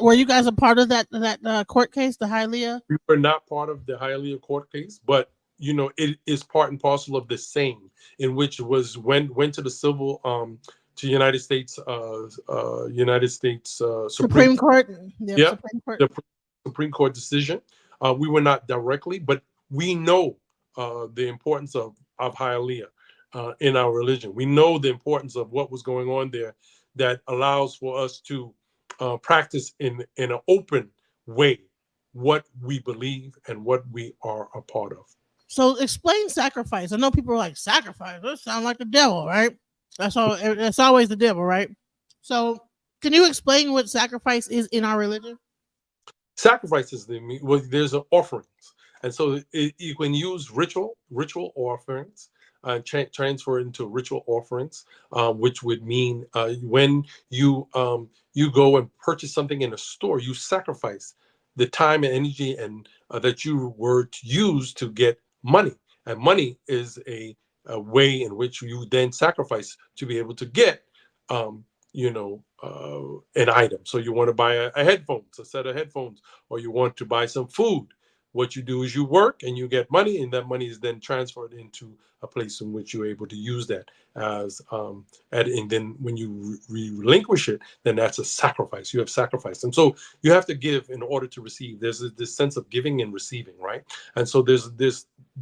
Were you guys a part of that court case, the Hialeah? We were not part of the Hialeah court case, but it is part and parcel of the same, in which went to the civil to United States Supreme Court. Yeah, Supreme Court. the Supreme Court decision. We were not directly, but we know the importance of Hialeah in our religion. We know the importance of what was going on there, that allows for us to practice in an open way what we believe and what we are a part of. So explain sacrifice. I know people are like, sacrifice, that sounds like the devil, right? That's always the devil, right? So can you explain what sacrifice is in our religion? Sacrifice is there's offerings, and so you can use ritual offerings, transfer into ritual offerings, which would mean when you go and purchase something in a store, you sacrifice the time and energy and that you were to use to get money, and money is a way in which you then sacrifice to be able to get an item. So you want to buy a set of headphones, or you want to buy some food. What you do is you work and you get money, and that money is then transferred into a place in which you're able to use that as and then when you relinquish it, then that's a sacrifice. You have sacrificed, and so you have to give in order to receive. There's this sense of giving and receiving, right? And so there's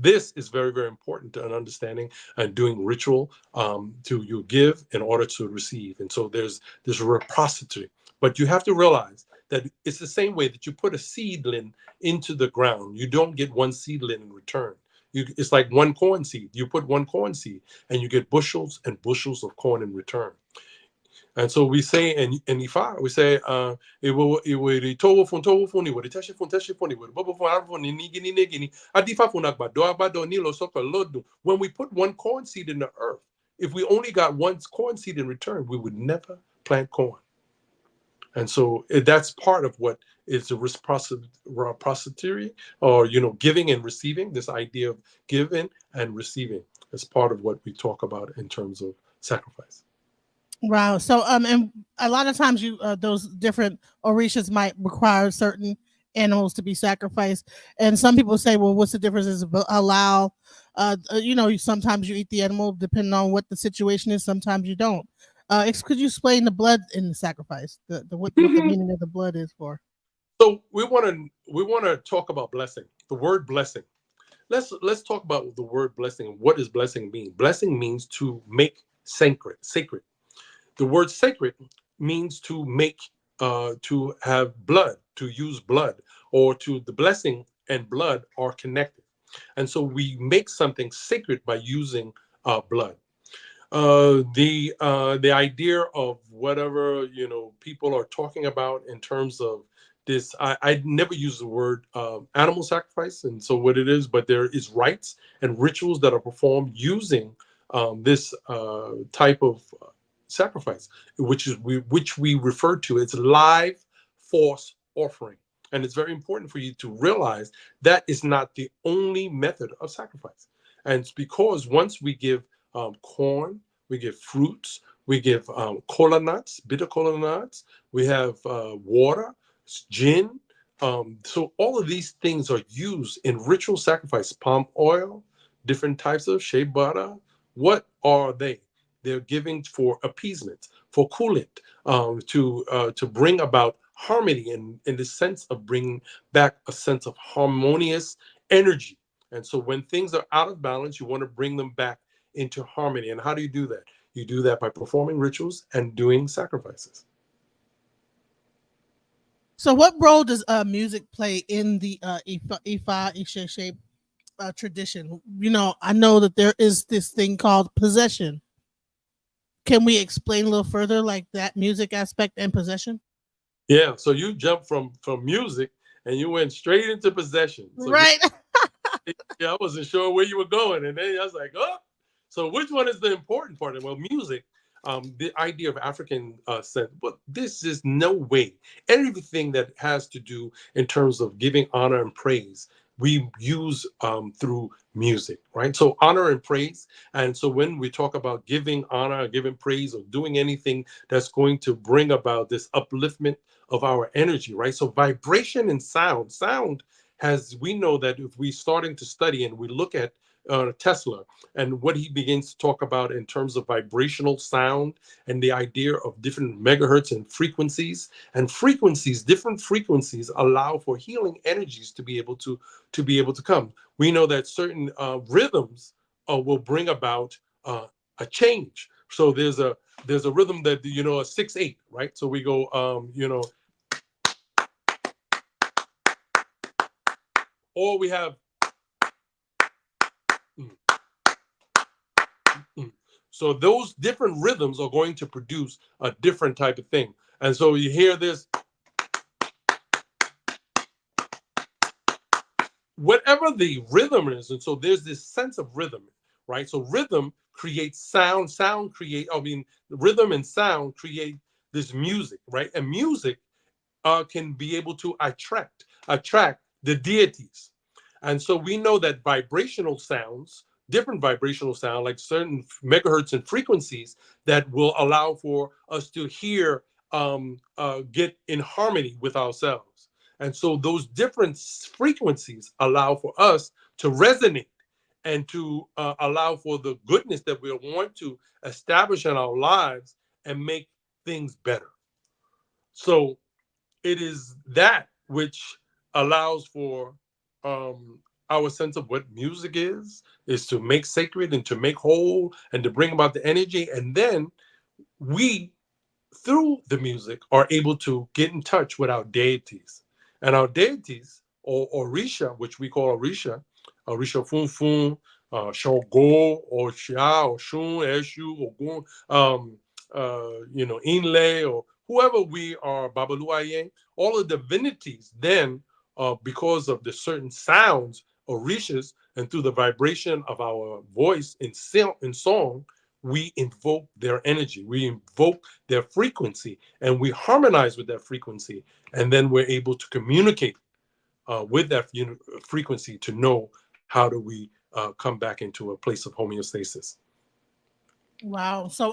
this is very, very important to an understanding and doing ritual to you give in order to receive. And so there's this reciprocity, but you have to realize that it's the same way that you put a seedling into the ground. You don't get one seedling in return. It's like one corn seed. You put one corn seed and you get bushels and bushels of corn in return. And so we say in Ifa, we say when we put one corn seed in the earth, if we only got one corn seed in return, we would never plant corn. And so that's part of what is the reciprocity, or giving and receiving. This idea of giving and receiving is part of what we talk about in terms of sacrifice. Wow. So and a lot of times you those different orishas might require certain animals to be sacrificed, and some people say, well, what's the difference? Is allow, sometimes you eat the animal depending on what the situation is. Sometimes you don't. Could you explain the blood in the sacrifice? The what the meaning of the blood is for? So we want to talk about blessing. The word blessing. Let's talk about the word blessing. What does blessing mean? Blessing means to make sacred. Sacred. The word sacred means to make, to have blood, to use blood, or to the blessing and blood are connected. And so we make something sacred by using blood. The idea of whatever people are talking about in terms of this, I never use the word animal sacrifice, and so what it is, but there is rites and rituals that are performed using this type of sacrifice, which we refer to as live force offering. And it's very important for you to realize that is not the only method of sacrifice. And it's because once we give corn, we give fruits, we give cola nuts, bitter cola nuts, we have water, gin. So all of these things are used in ritual sacrifice. Palm oil, different types of shea butter. What are they? They're giving for appeasement, for coolant, to bring about harmony, in the sense of bringing back a sense of harmonious energy. And so when things are out of balance, you want to bring them back into harmony. And how do you do that? You do that by performing rituals and doing sacrifices. So, what role does music play in the Ifa tradition? I know that there is this thing called possession. Can we explain a little further, like that music aspect and possession? Yeah. So you jumped from music and you went straight into possession. So you Right. yeah, I wasn't sure where you were going, and then I was like, oh. So which one is the important part? Well, music. The idea of African sense, but this is no way. Everything that has to do in terms of giving honor and praise, we use through music, right? So honor and praise, and so when we talk about giving honor, giving praise, or doing anything that's going to bring about this upliftment of our energy, right? So vibration and sound has, we know that if we starting to study and we look at Tesla and what he begins to talk about in terms of vibrational sound and the idea of different megahertz and frequencies, different frequencies allow for healing energies to be able to come. We know that certain rhythms will bring about a change. So there's a rhythm that a 6/8, right? So we go or we have mm, mm. So those different rhythms are going to produce a different type of thing. And so you hear this, whatever the rhythm is, and so there's this sense of rhythm, right? So rhythm creates sound, rhythm and sound create this music, right? And music can be able to attract the deities. And so we know that vibrational sounds, different vibrational sound, like certain megahertz and frequencies that will allow for us to hear, get in harmony with ourselves. And so those different frequencies allow for us to resonate and to allow for the goodness that we want to establish in our lives and make things better. So it is that which allows for our sense of what music is to make sacred and to make whole and to bring about the energy. And then we, through the music, are able to get in touch with our deities. And our deities, or Orisha, which we call Orisha Funfun, Shogo, Osha, Oshun, Eshu, Ogun, Inle, or whoever we are, Babaluaye, all the divinities, then, because of the certain sounds, Orishas, and through the vibration of our voice in song, we invoke their energy, we invoke their frequency, and we harmonize with that frequency, and then we're able to communicate with that frequency to know how do we come back into a place of homeostasis. Wow. So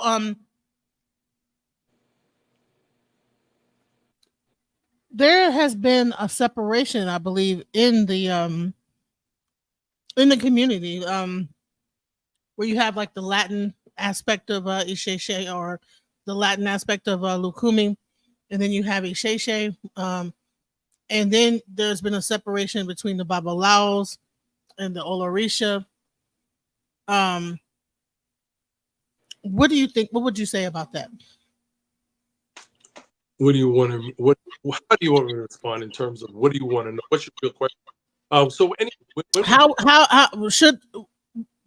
there has been a separation, I believe, in the community, where you have like the Latin aspect of Isheshe, or the Latin aspect of Lukumi, and then you have Isheshe, and then there's been a separation between the Babalaos and the Olorisha. Um, what do you think? What would you say about that? What do you want to? How do you want me to respond in terms of what do you want to know? What's your real question? So anyway, when we How should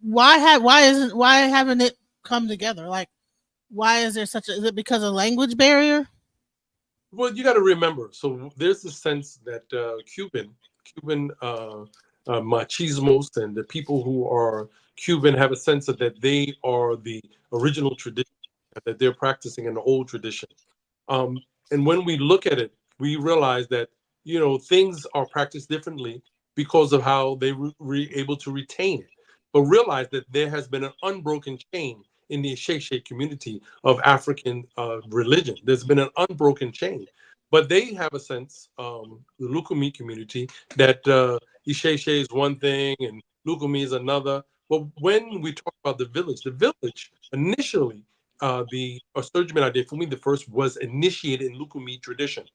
why haven't it come together? Like, why is there such a? Is it because of language barrier? well, you got to remember. So there's a sense that Cuban machismos and the people who are Cuban have a sense of that they are the original tradition, that they're practicing an old tradition. Um, and when we look at it, we realize that things are practiced differently because of how they were able to retain it. But realize that there has been an unbroken chain in the Sheke community of African religion. There's been an unbroken chain. But they have a sense, the Lukumi community, that Isheshe is one thing and Lukumi is another. But when we talk about the village initially the Surgeman Adefumi the first was initiated in Lukumi tradition.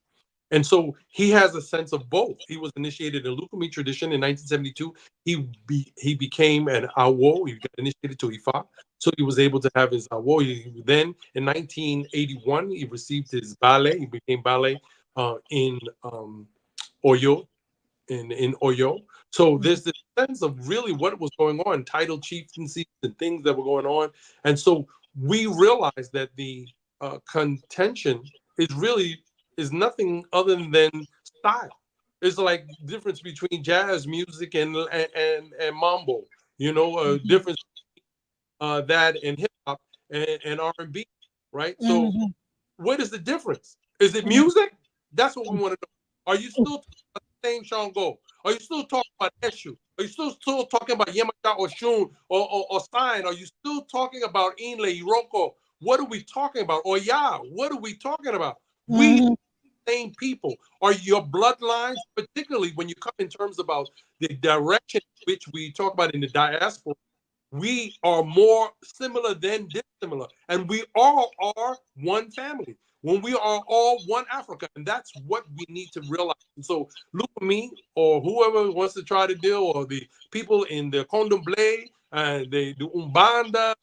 And so he has a sense of both. He was initiated in Lukumi tradition in 1972. He became an Awo. He got initiated to Ifa. So he was able to have his Awo. Then in 1981, he received his ballet. He became ballet in Oyo, in Oyo. So there's this sense of really what was going on, title chieftaincies and things that were going on. And so we realized that the contention is nothing other than style. It's like difference between jazz music and mambo, Mhm. difference that and hip hop and R&B, right? So Mhm. what is the difference? Is it Mhm. music? That's what we want to know. Are you still talking about the same Shango? Are you still talking about Eshu? Are you still talking about Yemaya or Shun or Sign? Are you still talking about Inle, Iroko? What are we talking about? Or Ya? What are we talking about? We Mhm. same people. Are your bloodlines, particularly when you come in terms about the direction which we talk about in the diaspora, we are more similar than dissimilar, and we all are one family. When we are all one Africa, and that's what we need to realize. And so, look at me or whoever wants to try to deal, or the people in the Condomble and the Umbanda,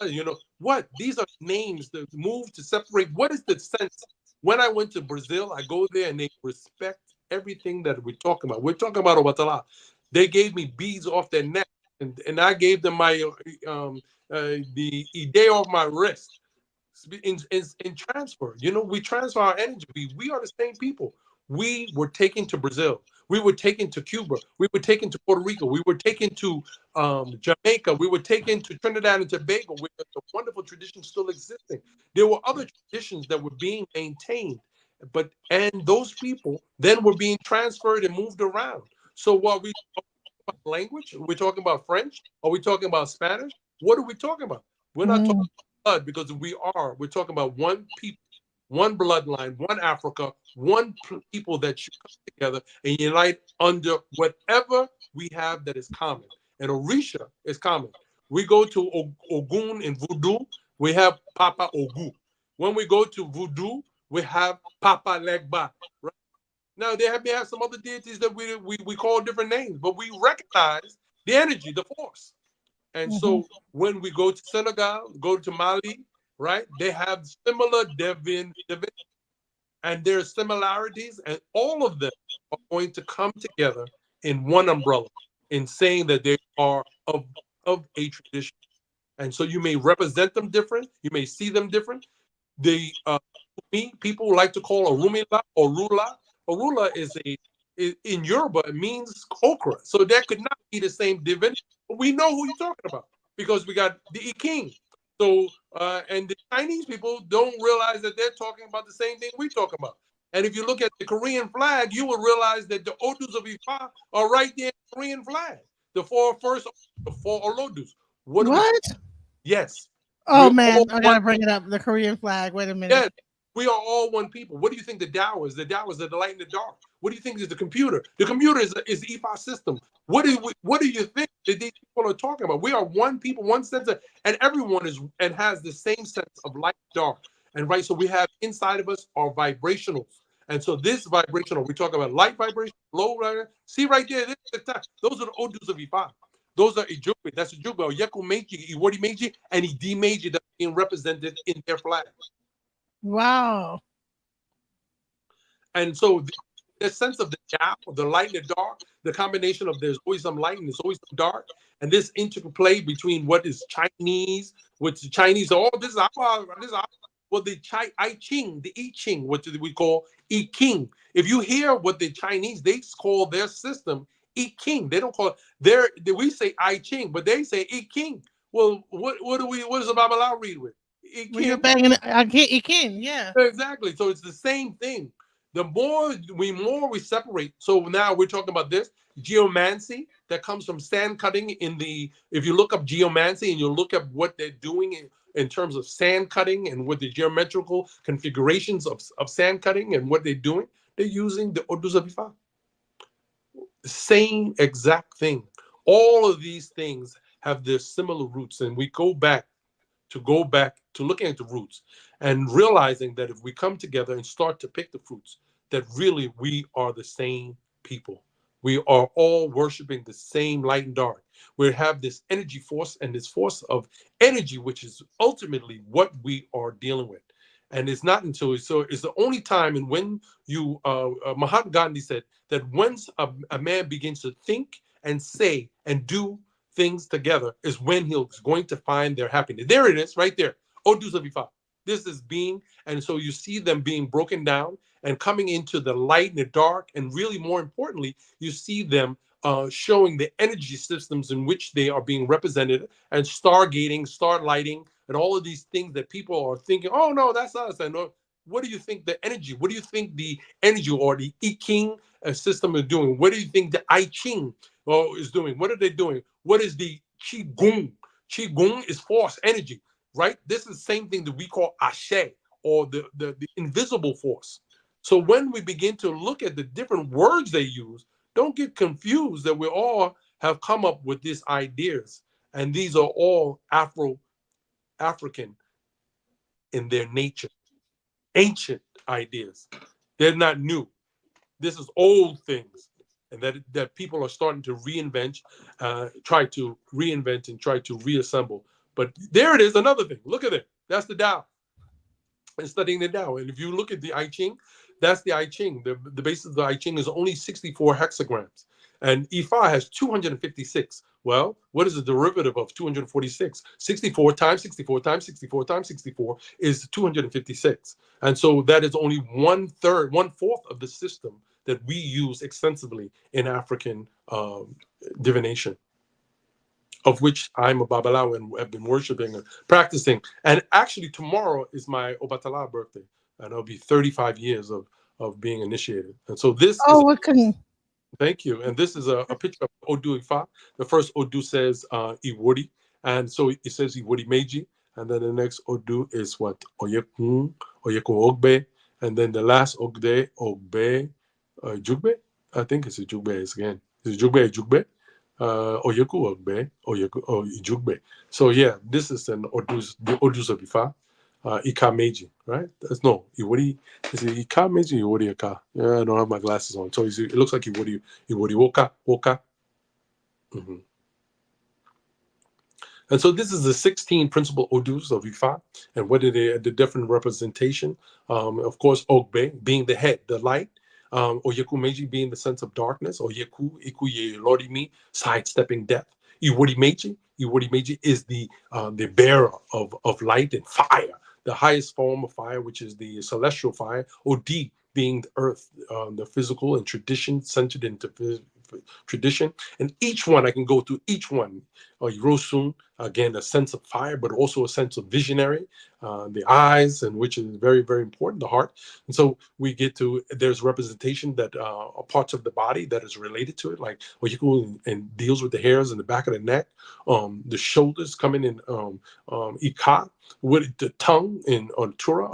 what? These are names that move to separate. What is the sense? When I went to Brazil, I go there and they respect everything that we're talking about. We're talking about Obatala. They gave me beads off their neck and I gave them my the day of my wrist in transfer. We transfer our energy. We are the same people. We were taken to Brazil. We were taken to Cuba. We were taken to Puerto Rico. We were taken to Jamaica. We were taken to Trinidad and Tobago, where the wonderful tradition still existing. There were other traditions that were being maintained, and those people then were being transferred and moved around. So while we language? Are we talking about French? Are we talking about Spanish? What are we talking about? We're not talking Mhm. about blood because we're talking about one people, one bloodline, one Africa, one people that should come together and unite under whatever we have that is common. And Orisha is common. We go to Ogun in Voodoo, we have Papa Ogu. When we go to Voodoo, we have Papa Legba. Right? Now they may have some other deities that we call different names, but we recognize the energy, the force. And Mhm. so when we go to Senegal, go to Mali, right? They have similar divine, and there are similarities, and all of them are going to come together in one umbrella in saying that they are of a tradition. And so you may represent them different, you may see them different. The me people like to call a rumila or rula. A rula is in Yoruba it means okra, so that could not be the same divinity. But we know who you're talking about because we got the king. So and the Chinese people don't realize that they're talking about the same thing we're talking about. And if you look at the Korean flag, you will realize that the Odus of Ifa are right there in the Korean flag. The four Olodus. What are we? What? Yes, Oh we're all man, I one. gotta bring it up. The Korean flag. Wait a minute. Yes, we are all one people. What do you think the Tao is? The Tao is the light and the dark. What do you think is the computer? The computer is the IFA system. What do you think that these people are talking about? We are one people, one sense of, and everyone is and has the same sense of light, dark, and right. So we have inside of us our vibrationals, and so this vibrational, we talk about light vibration, low vibration. See right there, this is the those are the odus of IFA. Those are Ijugbe. That's Ijugbe. Oyeku Meiji, Iwori Meiji, and Idi Meiji that's being represented in their flag. Wow. And so the sense of the gap, of the light and the dark, the combination of there's always some light and there's always some dark, and this interplay between what is Chinese, which the Chinese, oh, this is our, well, the I Ching, the I Ching, what we call I King. If you hear what the Chinese, they call their system I King. They don't call it we say I Ching, but they say I King. Well, what does the Babylon read with? I When you're King. banging, I can't. You can, yeah. Exactly. So it's the same thing. The more we separate. So now we're talking about this geomancy that comes from sand cutting in the. If you look up geomancy and you look at what they're doing in terms of sand cutting and what the geometrical configurations of sand cutting and what they're doing, they're using the Odus of Ifa. Same exact thing. All of these things have their similar roots, and we go back to looking at the roots and realizing that if we come together and start to pick the fruits, that really we are the same people. We are all worshiping the same light and dark. We have this energy force and this force of energy, which is ultimately what we are dealing with. And it's not until it's the only time, and when you Mahatma Gandhi said that once a man begins to think and say and do things together is when he's going to find their happiness. There it is, right there. Odus of Ifa. This is being, and so you see them being broken down and coming into the light and the dark, and really more importantly, you see them showing the energy systems in which they are being represented, and stargating, star lighting, and all of these things that people are thinking, oh no, that's us. And what do you think the energy? What do you think the energy or the I Ching system is doing? What do you think the I Ching is doing? What are they doing? What is the Qi Gong? Qi Gong is force, energy, right? This is the same thing that we call Ashe, or the invisible force. So when we begin to look at the different words they use, don't get confused that we all have come up with these ideas. And these are all African in their nature, ancient ideas. They're not new. This is old things, and that people are starting to reinvent, try to reinvent and try to reassemble. But there it is, another thing. Look at it. That's the Tao. And studying the Tao. And if you look at the I Ching, that's the I Ching. The basis of the I Ching is only 64 hexagrams. And Ifa has 256. Well, what is the derivative of 246? 64 times 64 times 64 times 64 is 256. And so that is only 1/4 of the system that we use extensively in African divination, of which I'm a Babalawo and have been worshiping and practicing. And actually, tomorrow is my Obatala birthday, and it'll be 35 years of being initiated. And so this is, what can thank you. And this is a picture of Odu Ifa. The first Odu says Iwori, and so it says Iwori Meiji. And then the next Odu is what? Oyekun, Oyekun Ogbe. And then the last Ogde, Ogbe, Jugbe. I think it's a Jugbe again. Is it Jugbe? Oyeku Ogbe, Oyeku Ijugbe. So yeah, this is the Odus of Ifa, Ika Meiji, right? That's no Iwori. Is it Ika Meiji? Iwori Ika. Yeah, I don't have my glasses on, so it looks like Iwori Woka. Mm-hmm. And so this is the 16 principal Odus of Ifa, and what are the different representation? Of course, Ogbe being the head, the light. Oyeku Meiji being the sense of darkness. Oyeku, Ikuye Lorimi, sidestepping death. Iwori Meiji is the bearer of light and fire, the highest form of fire, which is the celestial fire. Odi being the earth, the physical and tradition, centered into tradition. And each one, I can go through each one. Yirosun, again, a sense of fire, but also a sense of visionary, the eyes, and which is very, very important, the heart. And so we get to, there's representation that are parts of the body that is related to it, like Oyuku and deals with the hairs in the back of the neck, the shoulders coming in Ika, with the tongue in Otura.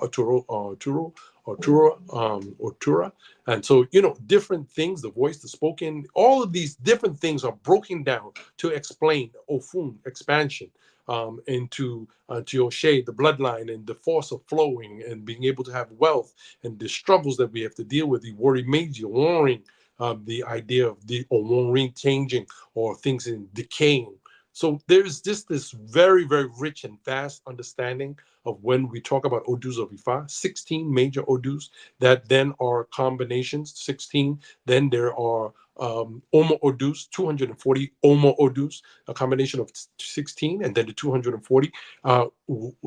And so, different things, the voice, the spoken, all of these different things are broken down to explain Ofun, expansion, into to Oshe, the bloodline, and the force of flowing, and being able to have wealth, and the struggles that we have to deal with, the worry meiji, warring, the idea of the warring changing, or things in decaying. So there's just this very, very rich and vast understanding of when we talk about Odus of Ifa, 16 major Odus that then are combinations, 16. Then there are Omo Odus, 240 Omo Odus, a combination of 16, and then the 240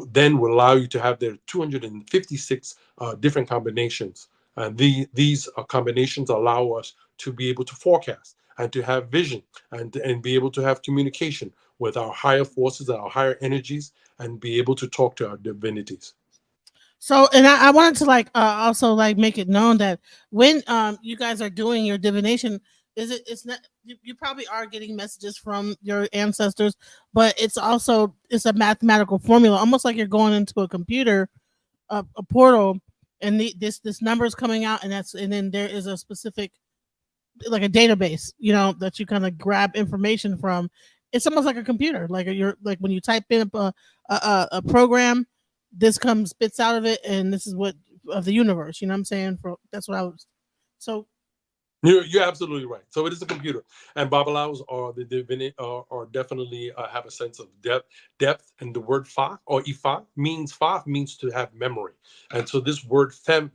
then will allow you to have their 256 different combinations. And these combinations allow us to be able to forecast and to have vision, and be able to have communication with our higher forces, our higher energies, and be able to talk to our divinities. So, and I wanted to also make it known that when you guys are doing your divination, it's not, you probably are getting messages from your ancestors, but it's a mathematical formula, almost like you're going into a computer, a portal, and this number is coming out, and then there is a specific, like a database, that you kind of grab information from. It's almost like a computer, you're like when you type in a program, this comes spits out of it, and this is what of the universe. You know what I'm saying? That's what I was. So You're absolutely right. So it is a computer, and Babalaos are the divinity, are definitely have a sense of depth, and the word fa or Ifa means to have memory, and so this word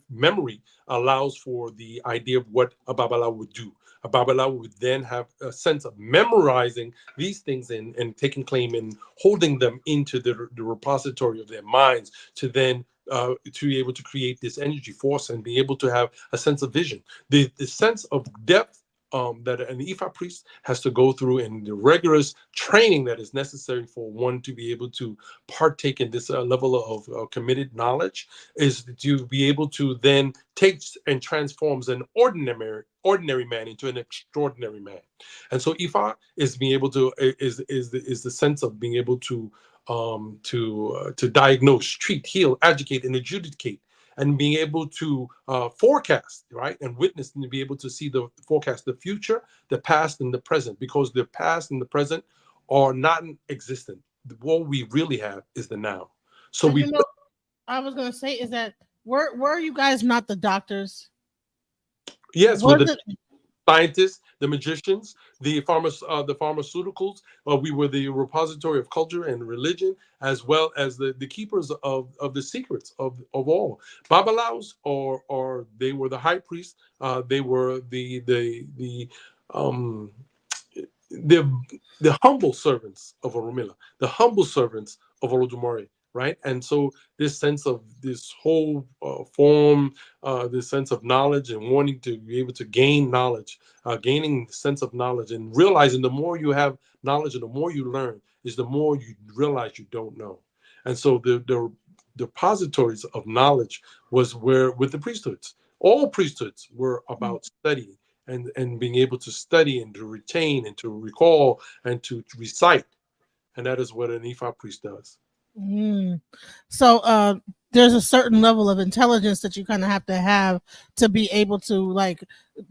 memory allows for the idea of what a Babalawo would do. A Babalawo would then have a sense of memorizing these things, and taking claim and holding them into the repository of their minds, to then to be able to create this energy force and be able to have a sense of vision, the sense of depth that an Ifa priest has to go through, and the rigorous training that is necessary for one to be able to partake in this level of committed knowledge, is to be able to then take and transforms an ordinary man into an extraordinary man. And so Ifa is being able to is the sense of being able to diagnose, treat, heal, educate, and adjudicate, and being able to forecast, right, and witness, and to be able to see the forecast, the future, the past, and the present, because the past and the present are not existent. What we really have is the now. So and we, I was gonna say is that were you guys not the doctors? yes, with Was the it? scientists, the magicians, the pharmaceuticals. We were the repository of culture and religion, as well as the keepers of the secrets of all. Babalaos, or they were the high priests. They were um, the the humble servants of Oromila, the humble servants of Olodumare, right? And so this sense of this whole form, this sense of knowledge, and wanting to be able to gain knowledge, gaining the sense of knowledge, and realizing the more you have knowledge and the more you learn, is the more you realize you don't know. And so the depositories of knowledge was where, with the priesthoods, all priesthoods were about study, and being able to study, and to retain, and to recall, and to recite. And that is what an Ifa priest does. Mm. So there's a certain level of intelligence that you kind of have to be able to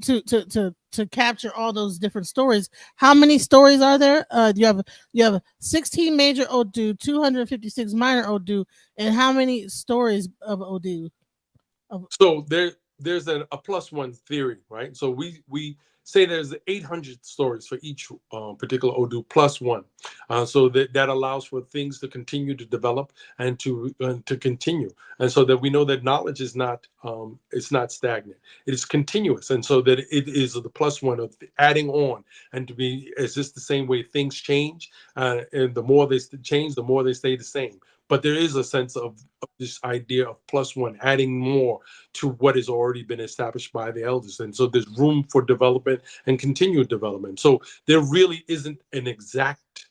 to capture all those different stories. How many stories are there? You have 16 major Odu, 256 minor Odu, and how many stories of Odu? So there's a plus one theory, right? So we say there's 800 stories for each particular Odu plus one. So that allows for things to continue to develop, and to continue, and so that we know that knowledge is not it's not stagnant. It is continuous, and so that it is the plus one of adding on, and to be, is this the same way things change, and the more they change, the more they stay the same. But there is a sense of this idea of plus one, adding more to what has already been established by the elders. And so there's room for development and continued development. So there really isn't an exact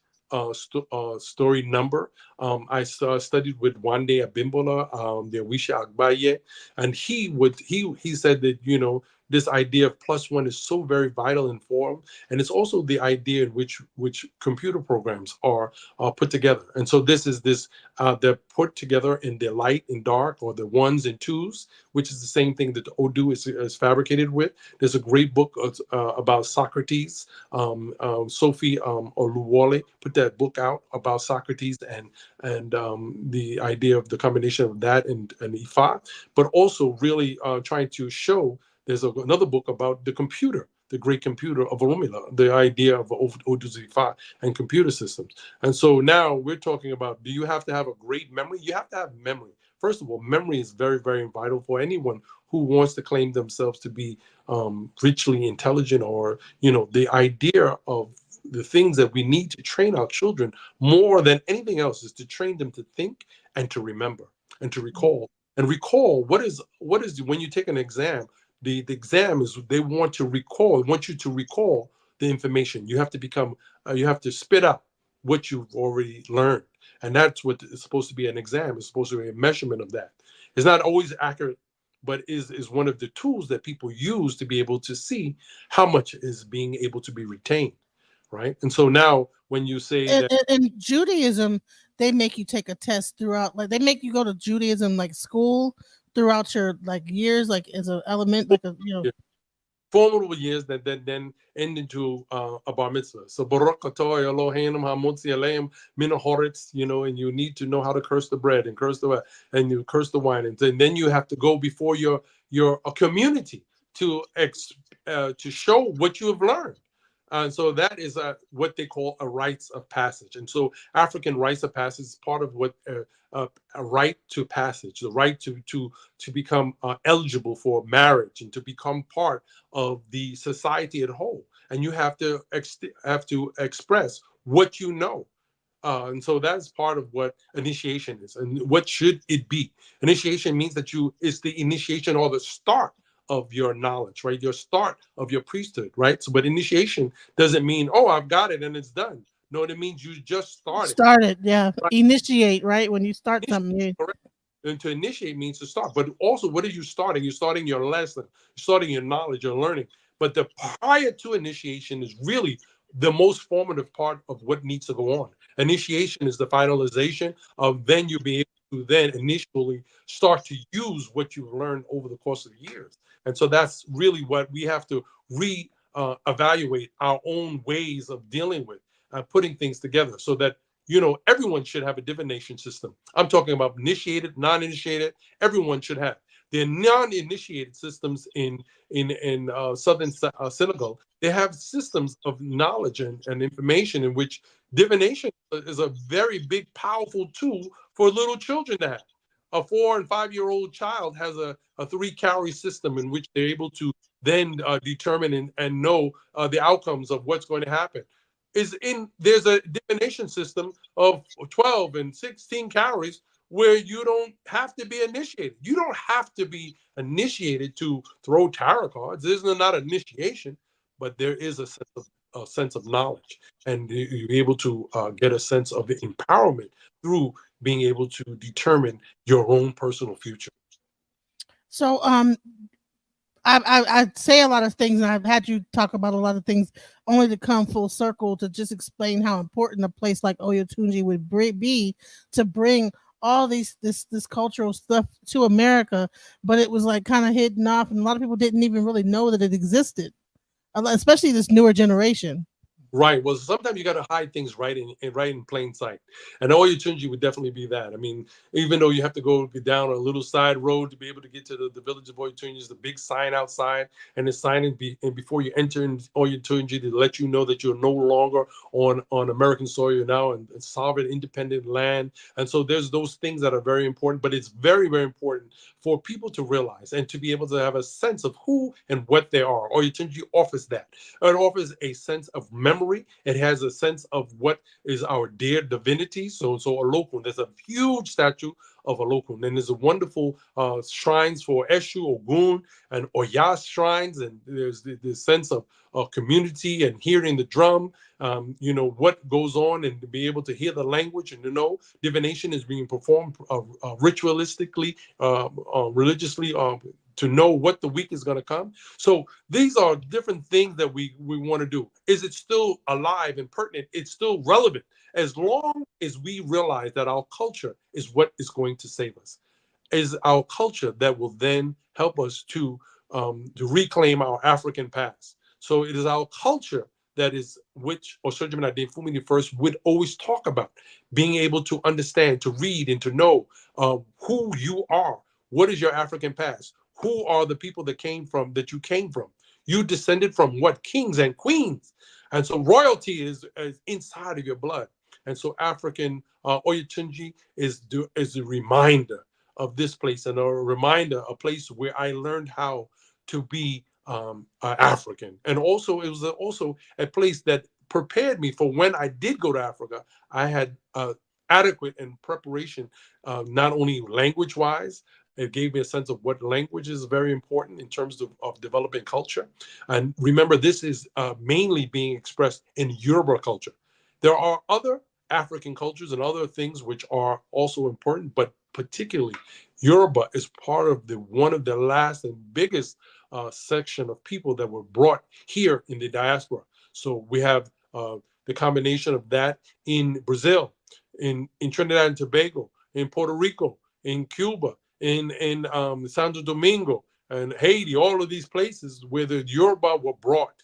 story number. I studied with Wande Abimbola, the Wisha Agbaye, and he said that, this idea of plus one is so very vital in form, and it's also the idea in which computer programs are put together. And so they're put together in the light and dark, or the ones and twos, which is the same thing that the Odu is fabricated with. There's a great book about Socrates. Sophie Oluwole put that book out about Socrates and the idea of the combination of that and Ifa, but also really trying to show. There's another book about the computer, the great computer of Oromila, the idea of Odu's Ifa and computer systems. And so now we're talking about, do you have to have a great memory? You have to have memory. First of all, memory is very, very vital for anyone who wants to claim themselves to be richly intelligent, or, the idea of the things that we need to train our children more than anything else is to train them to think and to remember and to recall. And recall, what is when you take an exam, the exam is they want you to recall the information. You have to you have to spit out what you've already learned. And that's what is supposed to be an exam. It's supposed to be a measurement of that. It's not always accurate, but is one of the tools that people use to be able to see how much is being able to be retained, right? And so now when you say that, in Judaism, they make you take a test throughout, like they make you go to Judaism like school throughout your like years, like as an element, like a formidable years that then end into a bar mitzvah. So Baruch atah Eloheinu hamotzi aleim min haoretz, and you need to know how to curse the bread and and you curse the wine, and then you have to go before your community to show what you have learned. And so that is what they call a rites of passage. And so African rites of passage is part of what a right to passage, the right to become eligible for marriage and to become part of the society at whole. And you have to express what you know. And so that's part of what initiation is. And what should it be? Initiation means that it's the initiation or the start of your knowledge, right? Your start of your priesthood, right? So, but initiation doesn't mean, oh, I've got it and it's done. No, it means you just started. Started, yeah. Right? Initiate, right? When you start something new. Correct. And to initiate means to start. But also, what are you starting? You're starting your lesson, you're starting your knowledge, your learning. But the prior to initiation is really the most formative part of what needs to go on. Initiation is the finalization of then you'll be able to then initially start to use what you've learned over the course of the years. And so that's really what we have to evaluate our own ways of dealing with putting things together, so that everyone should have a divination system. I'm talking about initiated, non-initiated. Everyone should have. The non-initiated systems in southern Senegal, they have systems of knowledge and information in which divination is a very big, powerful tool for little children to have. A 4 and 5 year old child has a 3-calorie system in which they're able to then determine and know the outcomes of what's going to happen. There's a divination system of 12 and 16 calories where you don't have to be initiated. You don't have to be initiated to throw tarot cards. There's not initiation, but there is a sense of knowledge, and you're able to get a sense of empowerment through being able to determine your own personal future. So, I say a lot of things, and I've had you talk about a lot of things, only to come full circle to just explain how important a place like Oyotunji would be to bring all this cultural stuff to America. But it was like kind of hidden off, and a lot of people didn't even really know that it existed, especially this newer generation. Right. Well, sometimes you got to hide things right in plain sight. And Oyutunji would definitely be that. I mean, even though you have to go down a little side road to be able to get to the village of Oyutunji, there's a big sign outside, and the sign and before you enter in Oyutunji to let you know that you're no longer on American soil. You're now in sovereign, independent land. And so there's those things that are very important. But it's very, very important for people to realize and to be able to have a sense of who and what they are. Oyutunji offers that. It offers a sense of memory memory. It has a sense of what is our dear divinity. So Olokun, there's a huge statue of Olokun, and there's a wonderful shrines for Eshu, Ogun, and Oya shrines, and there's the sense of community and hearing the drum, what goes on, and to be able to hear the language and to know divination is being performed ritualistically, religiously, to know what the week is going to come. So these are different things that we want to do. Is it still alive and pertinent? It's still relevant as long as we realize that our culture is what is going to save us. Is our culture that will then help us to reclaim our African past. So it is our culture that is which Osurjimina Adefumi first would always talk about, being able to understand, to read, and to know who you are. What is your African past? Who are the people that you came from? You descended from what? Kings and queens. And so royalty is inside of your blood. And so African Oyutunji is a reminder of this place, and a reminder, a place where I learned how to be African. And also, it was also a place that prepared me for when I did go to Africa. I had adequate and preparation, not only language-wise. It gave me a sense of what language is very important in terms of developing culture. And remember, this is mainly being expressed in Yoruba culture. There are other African cultures and other things which are also important, but particularly Yoruba is part of one of the last and biggest section of people that were brought here in the diaspora. So we have the combination of that in Brazil, in Trinidad and Tobago, in Puerto Rico, in Cuba, in Santo Domingo, and Haiti, all of these places where the Yoruba were brought.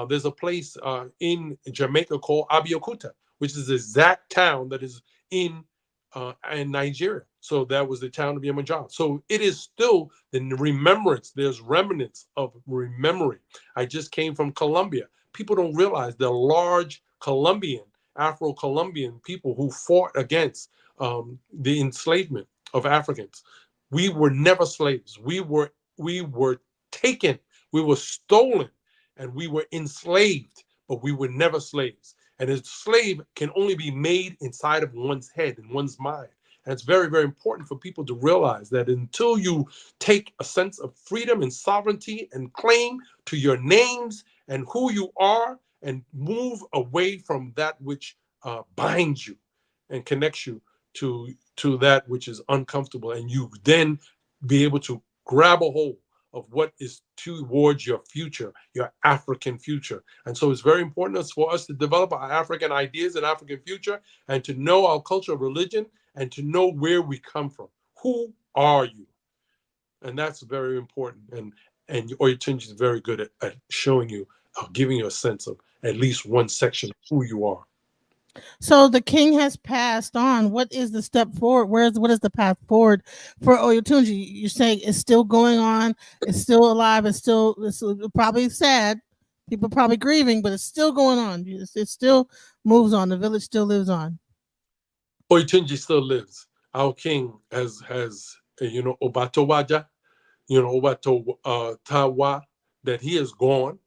There's a place in Jamaica called Abeokuta, which is the exact town that is in Nigeria. So that was the town of Yemaja. So it is still the remembrance. There's remnants of remembering. I just came from Colombia. People don't realize the large Colombian, Afro-Colombian people who fought against the enslavement of Africans. We were never slaves. We were taken. We were stolen, and we were enslaved, but we were never slaves. And a slave can only be made inside of one's head and one's mind. And it's very, very important for people to realize that until you take a sense of freedom and sovereignty and claim to your names and who you are, and move away from that which binds you and connects you to that which is uncomfortable, and you then be able to grab a hold of what is towards your future, your African future. And so it's very important for us to develop our African ideas and African future, and to know our culture, religion, and to know where we come from. Who are you? And that's very important. And Oyutunji is very good at showing you, giving you a sense of at least one section of who you are. So the king has passed on. What is the step forward? What is the path forward for Oyutunji? You're saying it's still going on. It's still alive. It's probably sad. People probably grieving, but it's still going on. It still moves on. The village still lives on. Oyutunji still lives. Our king has Obatowaja, Obato Tawa, that he is gone,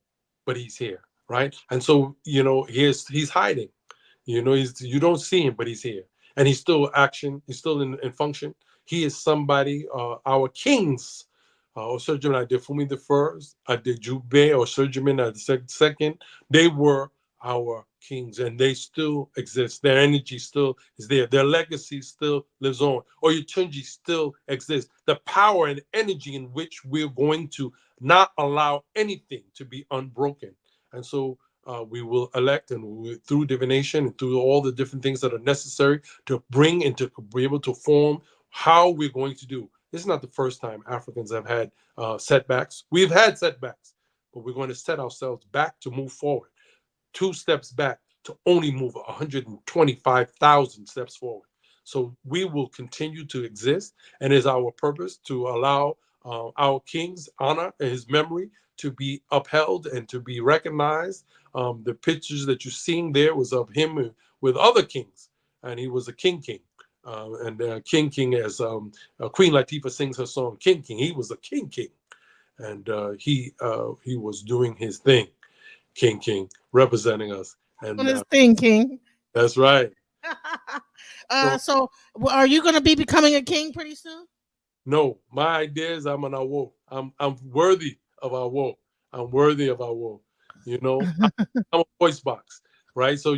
but he's here, right? And so he's hiding. You don't see him, but he's here, and he's still action. He's still in function. He is somebody. Our kings, Osurjimin Adefumi the first, Adejube, Osurjimin the second. They were our kings, and they still exist. Their energy still is there. Their legacy still lives on. Oyutunji still exists. The power and energy in which we're going to not allow anything to be unbroken, and so. We will elect, and through divination and through all the different things that are necessary to bring and to be able to form how we're going to do. This is not the first time Africans have had setbacks. We've had setbacks, but we're going to set ourselves back to move forward. 2 steps back to only move 125,000 steps forward. So we will continue to exist, and it is our purpose to allow our king's honor and his memory to be upheld and to be recognized. The pictures that you're seeing there was of him with other kings, and he was a king. And King, as Queen Latifah sings her song, King, he was a king. And he was doing his thing. King, representing us. And On his thing, King. that's right. So are you going to be becoming a king pretty soon? No, my idea is I'm an Awo. I'm worthy of Awo. I'm worthy of Awo. You know, I'm a voice box, right? So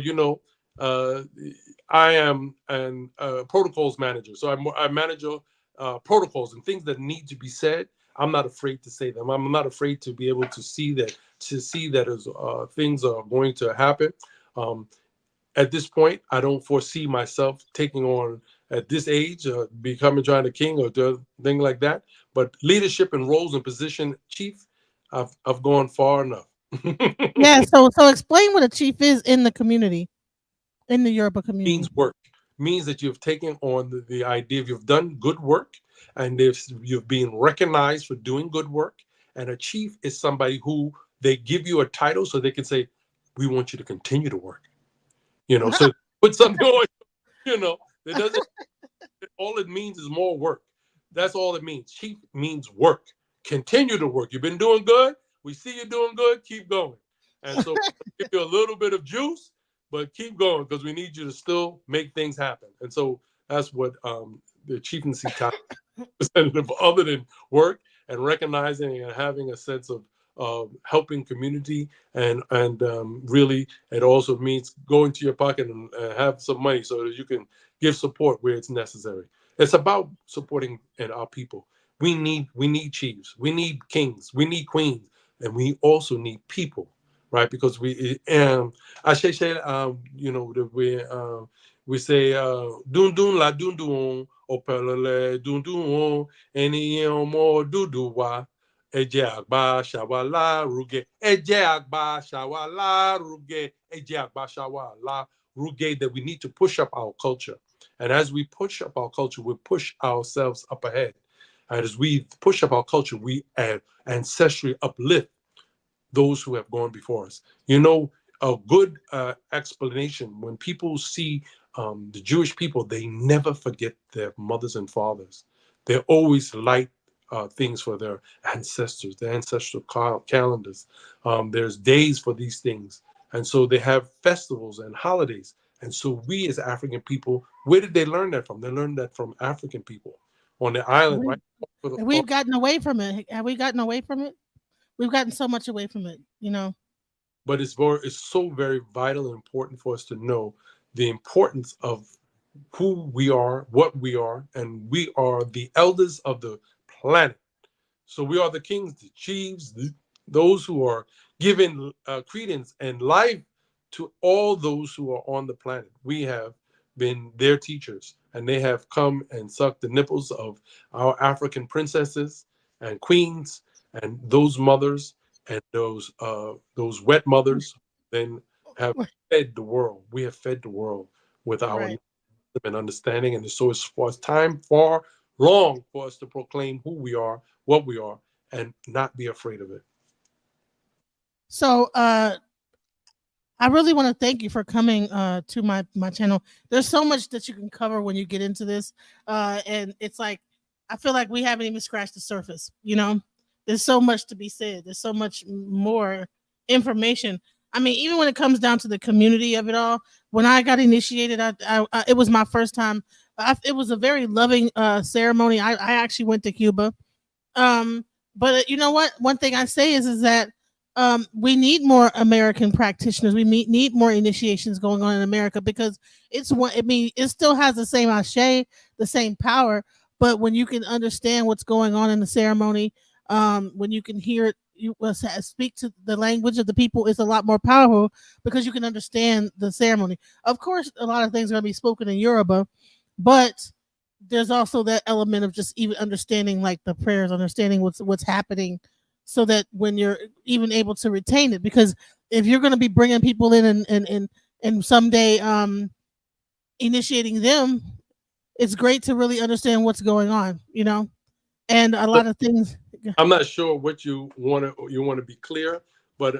uh, I am an protocols manager. So I manage protocols and things that need to be said. I'm not afraid to say them. I'm not afraid to be able to see that as things are going to happen. Um, at this point, I don't foresee myself taking on at this age, becoming trying to king or do thing like that. But leadership and roles and position, chief, I've gone far enough. Yeah. So explain what a chief is in the community, in the Yoruba Means community. work, means that you've taken on the idea of you've done good work, and if you've been recognized for doing good work. And a chief is somebody who they give you a title so they can say, "We want you to continue to work." So put something on. It doesn't. All it means is more work. That's all it means. Chief means work. Continue to work. You've been doing good. We see you doing good. Keep going. And so give you a little bit of juice, but keep going because we need you to still make things happen. And so that's what the chieftaincy time representative, other than work and recognizing and having a sense of helping community, and really it also means going to your pocket and have some money so that you can give support where it's necessary. It's about supporting our people. We need chiefs, we need kings, we need queens, and we also need people, right? Because I say we say dun dun la dun dun opelele dun dun eniyan mo dudu wa ẹjẹ àgbà ṣàwálà rúgẹ ẹjẹ àgbà ṣàwálà rúgẹ ẹjẹ àgbà ṣàwálà rúgẹ, that we need to push up our culture. And as we push up our culture, we push ourselves up ahead. And as we push up our culture, we ancestrally uplift those who have gone before us. A good explanation, when people see the Jewish people, they never forget their mothers and fathers. They always light things for their ancestors, their ancestral calendars. There's days for these things. And so they have festivals and holidays. And so we as African people, where did they learn that from? They learned that from African people on the island, We, right? we've gotten away from it. Have we gotten away from it? We've gotten so much away from it. But it's so very vital and important for us to know the importance of who we are, what we are, and we are the elders of the planet. So we are the kings, the chiefs, those who are giving credence and life to all those who are on the planet. We have been their teachers, and they have come and sucked the nipples of our African princesses and queens, and those mothers and those wet mothers. Then have fed the world. We have fed the world with our Right. and understanding, and so it's time far long for us to proclaim who we are, what we are, and not be afraid of it. So I really want to thank you for coming to my channel. There's so much that you can cover when you get into this, and it's like I feel like we haven't even scratched the surface. There's so much to be said. There's so much more information. I mean, even when it comes down to the community of it all, when I got initiated, it was my first time. It was a very loving ceremony. I actually went to Cuba. But you know what? One thing I say is that we need more American practitioners. We need more initiations going on in America because it's one. I mean, it still has the same ashe, the same power. But when you can understand what's going on in the ceremony, when you can hear it, you speak to the language of the people, it's a lot more powerful because you can understand the ceremony. Of course, a lot of things are going to be spoken in Yoruba, but there's also that element of just even understanding like the prayers, understanding what's happening, so that when you're even able to retain it, because if you're going to be bringing people in and someday initiating them, it's great to really understand what's going on, and a lot of things. I'm not sure what you want to be clear, but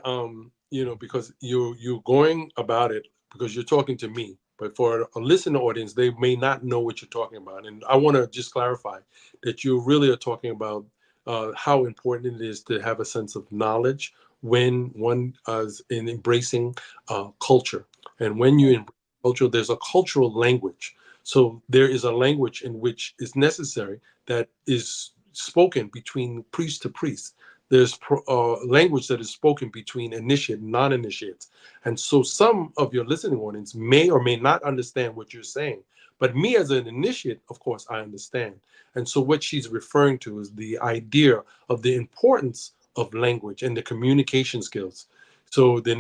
because you're going about it because you're talking to me, but for a listener audience, they may not know what you're talking about, and I want to just clarify that you really are talking about how important it is to have a sense of knowledge when one is in embracing culture. And when you embrace culture, there's a cultural language. So there is a language in which is necessary that is spoken between priest to priest. There's language that is spoken between initiate and non-initiates. And so some of your listening audience may or may not understand what you're saying. But me as an initiate, of course, I understand. And so what she's referring to is the idea of the importance of language and the communication skills. So the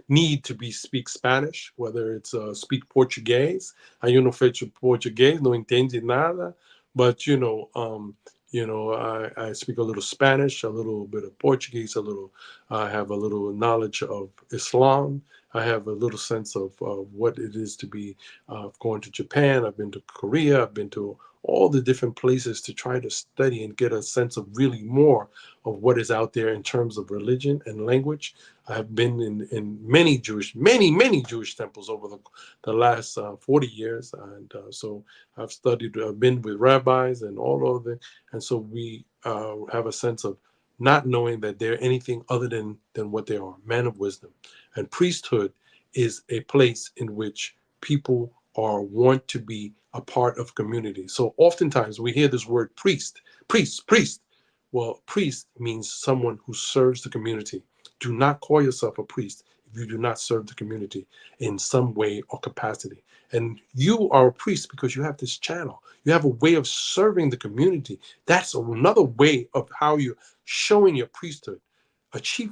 need to be speak Spanish, whether it's speak Portuguese. Eu não fecho português, não entende nada, but I speak a little Spanish, a little bit of Portuguese, a little. I have a little knowledge of Islam. I have a little sense of what it is to be going to Japan. I've been to Korea. I've been to all the different places to try to study and get a sense of really more of what is out there in terms of religion and language. I have been in many Jewish temples over the last 40 years. And so I've studied, I've been with rabbis and all of them. And so we have a sense of not knowing that they're anything other than what they are, men of wisdom. And priesthood is a place in which people want to be a part of community. So oftentimes we hear this word priest, priest, priest. Well, priest means someone who serves the community. Do not call yourself a priest if you do not serve the community in some way or capacity. And you are a priest because you have this channel. You have a way of serving the community. That's another way of how you're showing your priesthood. A chief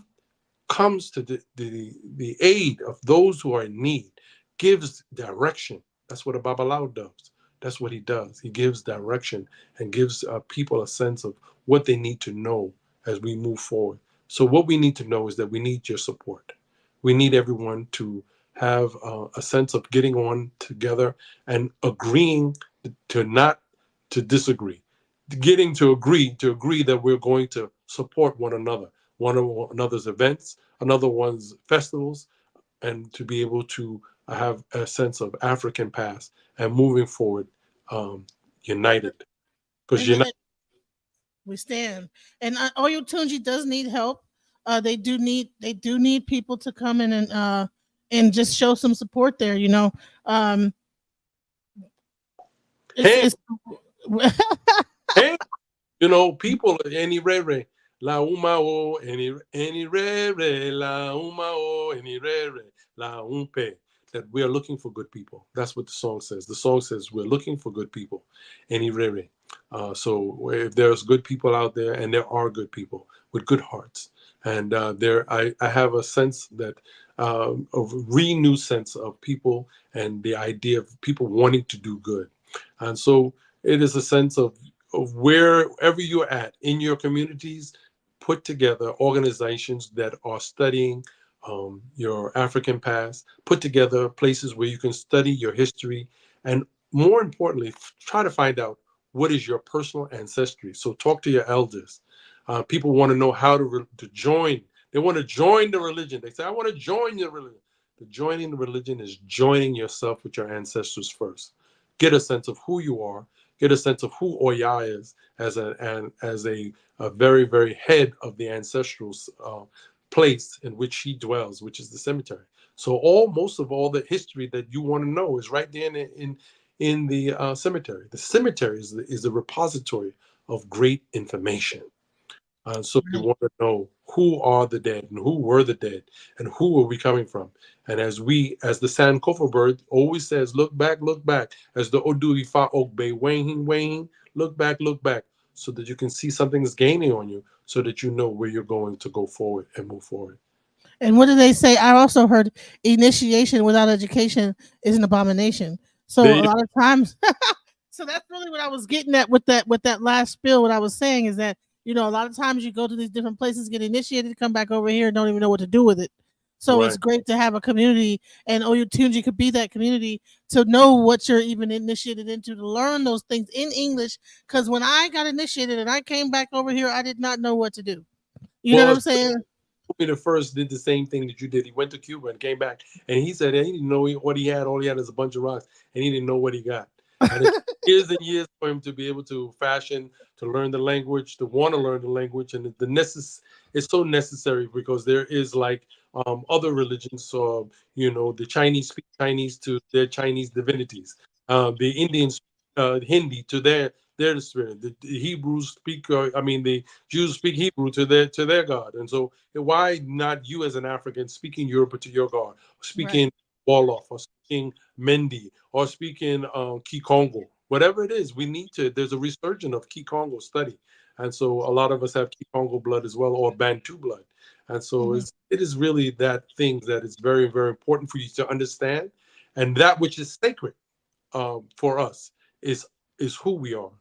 comes to the aid of those who are in need, gives direction. That's what a Babalawo does. That's what he does. He gives direction and gives people a sense of what they need to know as we move forward. So what we need to know is that we need your support. We need everyone to have a sense of getting on together and agreeing to not to disagree, getting to agree that we're going to support one another, one another's events, another one's festivals, and to be able to have a sense of African past and moving forward, united. Because Amen. united. We stand, and Oyutunji does need help. They do need people to come in and just show some support there. Um, Hey, it's hey, people, any rere, la umao, any rere, la umao, any rere, la umpe. That we are looking for good people. That's what the song says. The song says we're looking for good people. Any rere. So if there's good people out there, and there are good people with good hearts, and I have a sense that of renewed sense of people and the idea of people wanting to do good, and so it is a sense of wherever you're at in your communities, put together organizations that are studying your African past, put together places where you can study your history, and more importantly, try to find out what is your personal ancestry. So talk to your elders. People want to know how to join. They want to join the religion. They say, I want to join your religion. The joining the religion is joining yourself with your ancestors first. Get a sense of who you are. Get a sense of who Oya is as a very, very head of the ancestral place in which he dwells, which is the cemetery. So most of all the history that you want to know is right there in the cemetery. The cemetery is the repository of great information. So we want to know who are the dead and who were the dead and who are we coming from. And as the Sankofa bird always says, look back, look back. As the Odu Ifa Ogbe, Wayne, look back, so that you can see something is gaining on you, so that you know where you're going to go forward and move forward. And what do they say? I also heard initiation without education is an abomination. There So a you lot of times, so that's really what I was getting at with that last spiel. What I was saying is that a lot of times you go to these different places, get initiated, come back over here, and don't even know what to do with it. So it's right. great to have a community, and Oyutunji could be that community to know what you're even initiated into, to learn those things in English. Because when I got initiated and I came back over here, I did not know what to do. You know what Well, I'm saying? the first did the same thing that you did. He went to Cuba and came back, and he said he didn't know what he had. All he had is a bunch of rocks, and he didn't know what he got. And it years and years for him to be able to fashion, to learn the language, to want to learn the language, and it's so necessary because there is like other religions. So the Chinese speak Chinese to their Chinese divinities. The Indians speak Hindi to their spirit. The Hebrews speak. The Jews speak Hebrew to their God. And so why not you as an African speaking Yoruba to your God, Right. speaking Wolof, or speaking Mendi, or speaking Kikongo, whatever it is, we need to. There's a resurgence of Kikongo study, and so a lot of us have Kikongo blood as well, or Bantu blood, and so Mhm. it is really that thing that is very, very important for you to understand, and that which is sacred for us is who we are.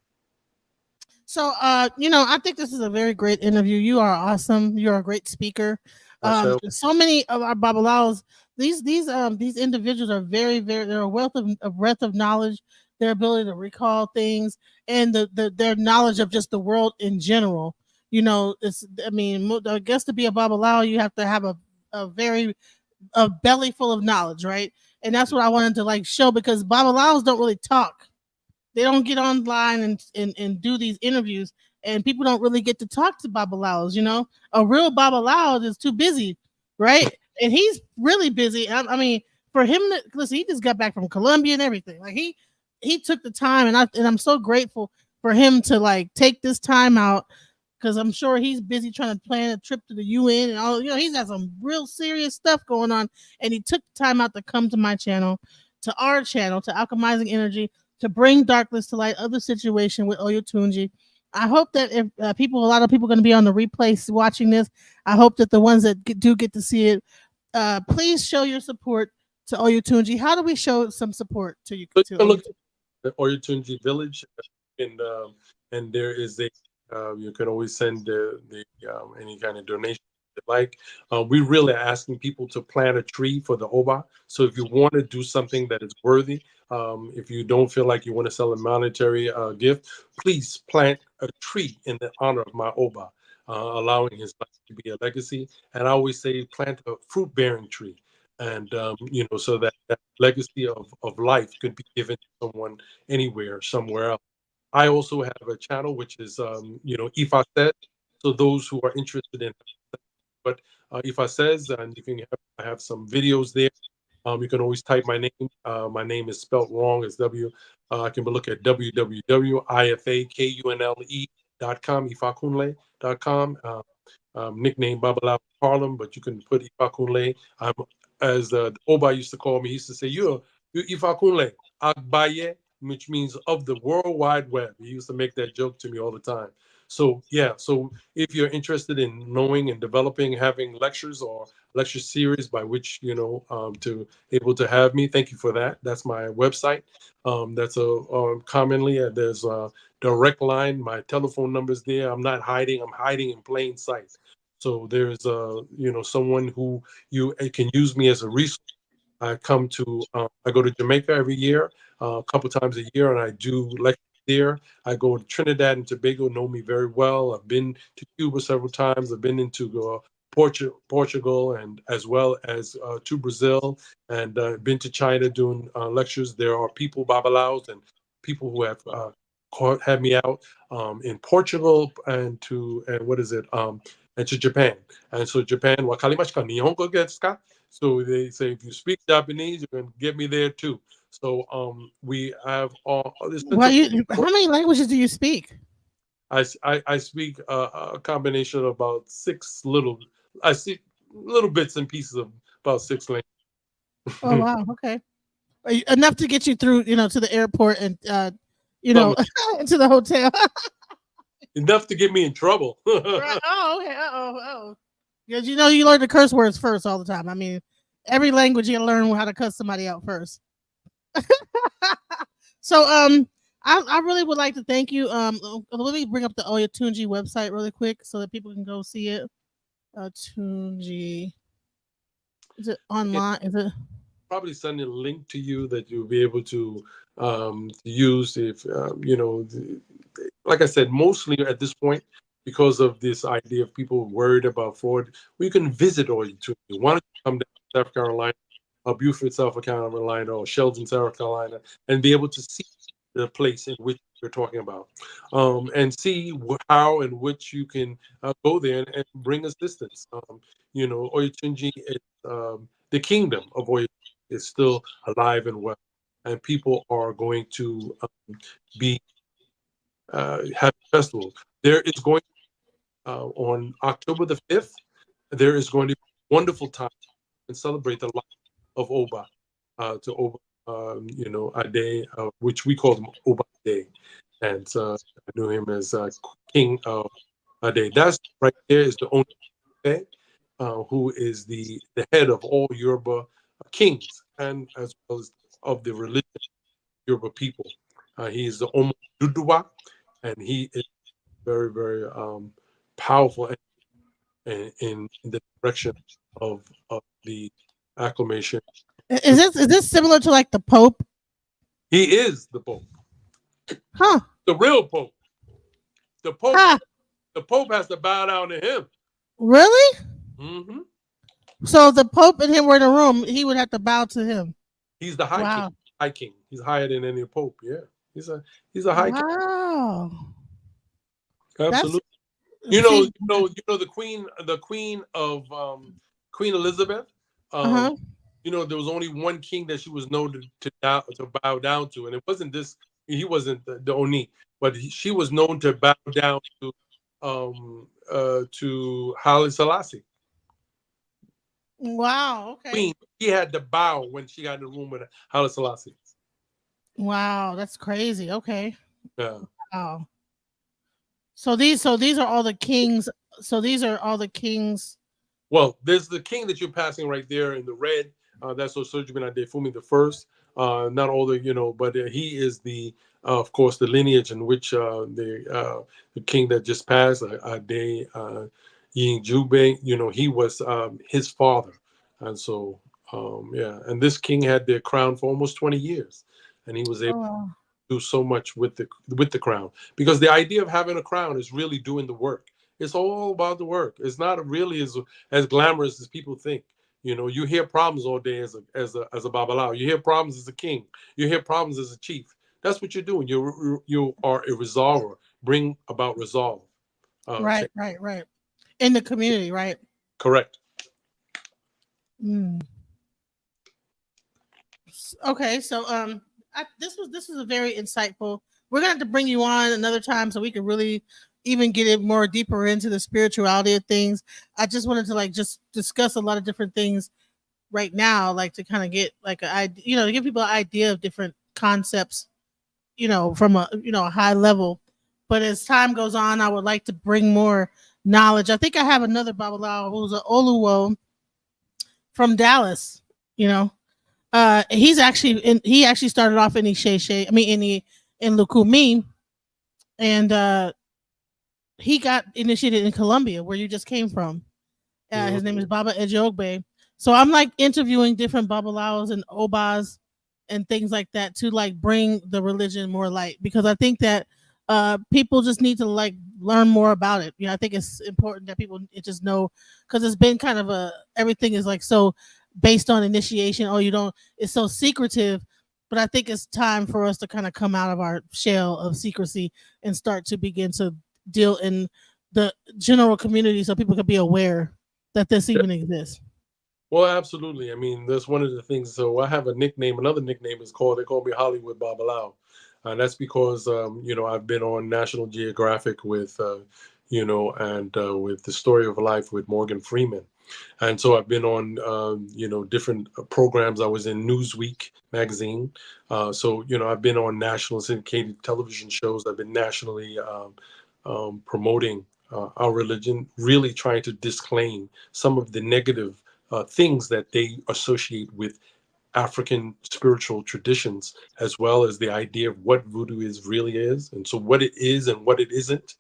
So, I think this is a very great interview. You are awesome. You're a great speaker. Asha. So many of our babalaos, these individuals are very, very. They're a breadth of knowledge. Their ability to recall things and their knowledge of just the world in general. It's. I mean, I guess to be a babalao, you have to have a very a belly full of knowledge, right? And that's what I wanted to like show because babalaos don't really talk. They don't get online and do these interviews, and people don't really get to talk to Babalaos. A real Babalao is too busy, right? And he's really busy. I mean, for him to listen, he just got back from Colombia and everything. Like he took the time, and I'm so grateful for him to like take this time out because I'm sure he's busy trying to plan a trip to the UN and all. He's got some real serious stuff going on, and he took the time out to come to my channel, to our channel, to Alchemizing Energy, to bring darkness to light other situation with Oyotunji. I hope that if a lot of people are going to be on the replays watching this. I hope that the ones that do get to see it, please show your support to Oyutunji. How do we show some support to you So you to can look Oyutunji? at the Oyutunji village, and there is a you can always send the any kind of donation you like. We really are asking people to plant a tree for the Oba. So if you want to do something that is worthy, if you don't feel like you want to sell a monetary gift, please plant a tree in the honor of my Oba, allowing his life to be a legacy. And I always say plant a fruit bearing tree, and so that legacy of life could be given to someone anywhere, somewhere else. I also have a channel which is, Ifa says. So those who are interested in what Ifa says, and you can I have some videos there. You can always type my name. My name is spelled wrong. It's W. I can look at www.ifakunle.com, ifakunle.com. Nickname Babala Harlem, but you can put Ifakunle. I'm, as the Oba used to call me, he used to say, you're Ifakunle Agbaye, which means of the World Wide Web. He used to make that joke to me all the time. So, yeah, so if you're interested in knowing and developing, having lectures or lecture series by which, to able to have me, thank you for that. That's my website. That's commonly, there's a direct line. My telephone number's there. I'm not hiding. I'm hiding in plain sight. So there's someone who you can use me as a resource. I go to Jamaica every year, a couple times a year, and I do lectures there. I go to Trinidad and Tobago, know me very well. I've been to Cuba several times. I've been into Portugal, and as well as to Brazil, and been to China doing lectures. There are people, Babalaos, and people who have had me out in Portugal and what is it? And to Japan. And so Japan, wakalimashika nihongo desu ka? So they say if you speak Japanese, you can get me there too. So we have all this sense Well, of how many languages do you speak? I speak a combination of about six little I see little bits and pieces of about six Oh languages. wow, okay. Enough to get you through, to the airport and you know, Some into the hotel. enough to get me in trouble. Right. Oh, okay. Uh oh. Because you learn the curse words first all the time. I mean, every language you learn how to cuss somebody out first. So I really would like to thank you. Let me bring up the Oyotunji website really quick so that people can go see it. Tunji. Is it And online? Is it probably send a link to you that you'll be able to use if like I said, mostly at this point, because of this idea of people worried about fraud, we can visit all you too. Why don't you come down to South Carolina, Beaufort, South Carolina, or Sheldon, South Carolina, and be able to see. the place in which we're talking about, and see how and which you can go there and bring assistance. Oyutunji is the kingdom of Oyo is still alive and well, and people are going to be having festivals. There is going on October the 5th. There is going to be a wonderful time and celebrate the life of Oba, to Oba, Ade, which we call him Oba Ade, and I knew him as King Ade. That's right there is the only Ife, who is the head of all Yoruba kings and as well as of the religion Yoruba people. He is the Omo Duduwa, and he is very, very powerful in the direction of the acclamation. Is this similar to like the Pope? He is the Pope, Huh? the real Pope. The Pope, Huh? the Pope has to bow down to him. Really? Hmm. So if the Pope and him were in a room, he would have to bow to him. He's the high king. Wow. High king. He's higher than any Pope. Yeah, he's a high king. Wow. That's Absolutely. see. The queen of Queen Elizabeth. Um, Uh-huh. there was only one king that she was known to bow down to, and it wasn't this. He wasn't the Oni, but she was known to bow down to Haile Selassie. Wow. Okay. Queen, she had to bow when she got in the room with Haile Selassie. Wow. That's crazy. Okay. Yeah. Wow. So these are all the kings. So these are all the kings. Well, there's the king that you're passing right there in the red. That's Osojubin Adefumi the first. Not all but he is of course, the lineage in which the king that just passed, Ade Yin Jube, he was his father, and so yeah. And this king had the crown for almost 20 years, and he was able Oh, wow. do so much with the crown, because the idea of having a crown is really doing the work. It's all about the work. It's not really as glamorous as people think. You hear problems all day as a babalao. You hear problems as a king. You hear problems as a chief. That's what you're doing. You are a resolver. Bring about resolve. Right. Change. Right. Right. In the community. Right. Correct. Mm. Okay. So this was a very insightful. We're gonna have to bring you on another time so we can really even get it more deeper into the spirituality of things. I just wanted to like just discuss a lot of different things right now, like to kind of get like a idea, to give people an idea of different concepts, from a high level. But as time goes on, I would like to bring more knowledge. I think I have another Babalawo who's an Oluwo from Dallas. You know, he actually started off in Isheshe, I mean in Lukumi, and he got initiated in Colombia, where you just came from. His name is Baba Ejogbe. So I'm like interviewing different Babalaos and Obas and things like that to like bring the religion more light, because I think that people just need to like learn more about it. I think it's important that people just know, because it's been kind of everything is like so based on initiation. Oh, you don't, it's so secretive. But I think it's time for us to kind of come out of our shell of secrecy and start to begin to deal in the general community so people can be aware that this even exists. Well, absolutely. I mean, that's one of the things. So I have a nickname. Another nickname is they call me Hollywood Babalao. And that's because, I've been on National Geographic with, and with The Story of Life with Morgan Freeman. And so I've been on, different programs. I was in Newsweek magazine. I've been on national syndicated television shows. I've been nationally promoting our religion, really trying to disclaim some of the negative things that they associate with African spiritual traditions, as well as the idea of what voodoo really is, and so what it is and what it isn't.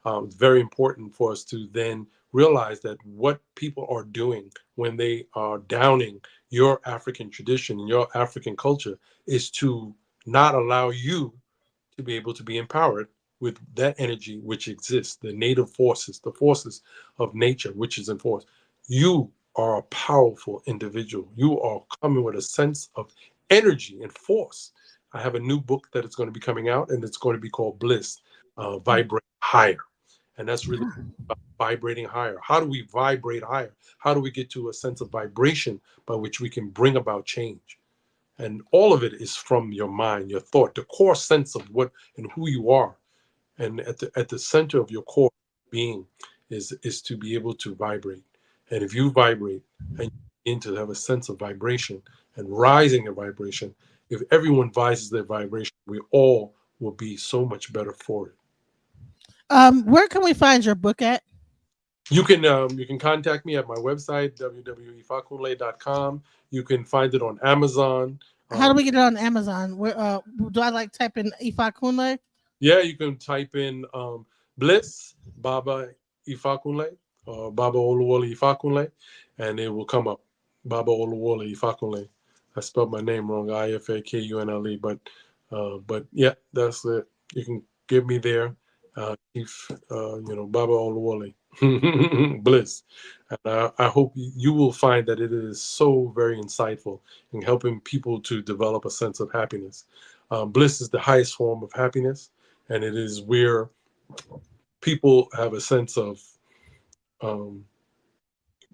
It's very important for us to then realize that what people are doing when they are downing your African tradition and your African culture is to not allow you to be able to be empowered with that energy which exists, the native forces, the forces of nature, which is in force. You are a powerful individual. You are coming with a sense of energy and force. I have a new book that is going to be coming out, and it's going to be called Bliss, Vibrate Higher. And that's really about vibrating higher. How do we vibrate higher? How do we get to a sense of vibration by which we can bring about change? And all of it is from your mind, your thought, the core sense of what and who you are. And at the center of your core being is to be able to vibrate. And if you vibrate and you begin to have a sense of vibration and rising in vibration, if everyone rises their vibration, we all will be so much better for it. Where can we find your book at? You can contact me at my website www.ifakunle.com. You can find it on Amazon. How do we get it on Amazon? Where do I like type in Ifakunle? Yeah, you can type in Bliss Baba Ifakunle or Baba Oluwole Ifakunle, and it will come up. Baba Oluwole Ifakunle. I spelled my name wrong, Ifakunle, but yeah, that's it. You can get me there. If Baba Oluwole Bliss, and I hope you will find that it is so very insightful in helping people to develop a sense of happiness. Bliss is the highest form of happiness, and it is where people have a sense of um,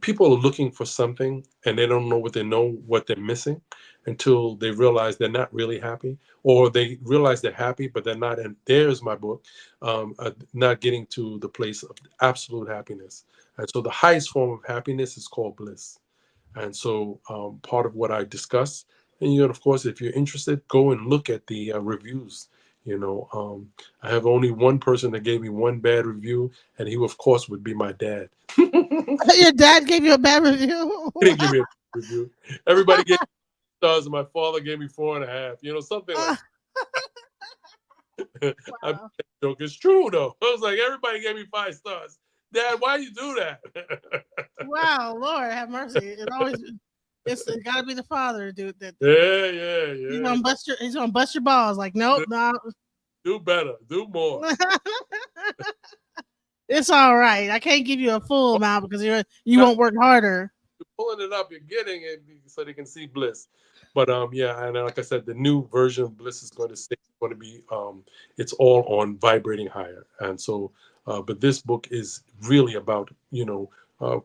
people are looking for something and they don't know what they're missing until they realize they're not really happy, or they realize they're happy but they're not. And there's my book, not getting to the place of absolute happiness. And so the highest form of happiness is called bliss. And so part of what I discuss, and of course, if you're interested, go and look at the reviews. I have only one person that gave me one bad review, and he, of course, would be my dad. He Your dad gave you a bad review. didn't give me a review. Everybody gave me stars, and my father gave me 4.5. Something like that. I Wow. that joke is true though. I was like, everybody gave me 5 stars. Dad, why you do that? Wow, Lord have mercy. It gotta be the father, dude. That he's Yeah. gonna bust your balls. Like, nope, no. Do better, do more. It's all right. I can't give you a full amount because you won't work harder. Pulling it up, you're getting it so they can see Bliss. But yeah, and like I said, the new version of Bliss is going to be it's all on vibrating higher. And so but this book is really about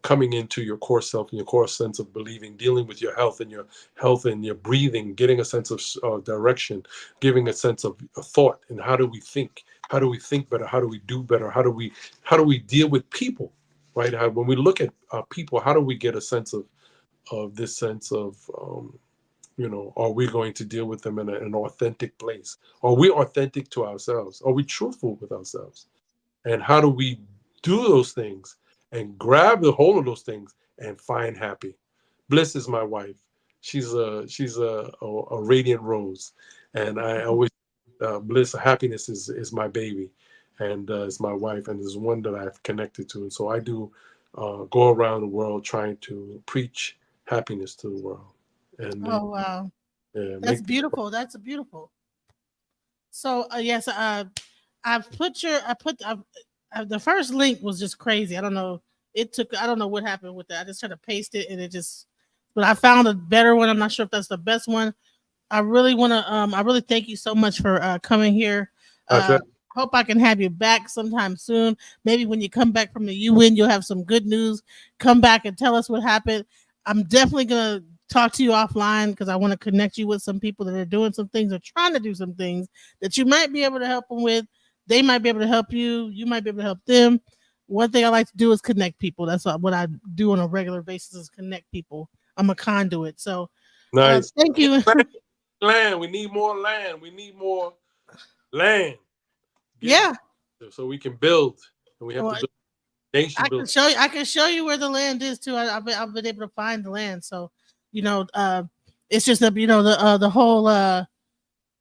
coming into your core self and your core sense of believing, dealing with your health and your breathing, getting a sense of direction, giving a sense of thought, and how do we think? How do we think better? How do we do better? How do we deal with people? Right? When we look at people, how do we get a sense of this sense of are we going to deal with them in an authentic place? Are we authentic to ourselves? Are we truthful with ourselves? And how do we do those things and grab the hold of those things and find happy? Bliss is my wife. She's a radiant rose, and I always Bliss, happiness is my baby, and is my wife, and is one that I've connected to. And so I do go around the world trying to preach happiness to the world, and Oh wow, that's make beautiful. That's beautiful. So yes, I've put your I put the first link was just crazy. I don't know. I don't know what happened with that. I just tried to paste it and it just. But I found a better one. I'm not sure if that's the best one. I really thank you so much for coming here. uh, Hope I can have you back sometime soon. Maybe when you come back from the UN, you'll have some good news. Come back and tell us what happened. I'm definitely gonna talk to you offline because I want to connect you with some people that are doing some things or trying to do some things that you might be able to help them with. They might be able to help you. You might be able to help them. One thing I like to do is connect people. That's what I do on a regular basis is connect people. I'm a conduit. So nice. thank you. Land. We need more land. We need more land. Give Yeah. so we can build, and we have to Well, build nation I can building. show you. I can show you where the land is too. I've been able to find the land. So, it's just that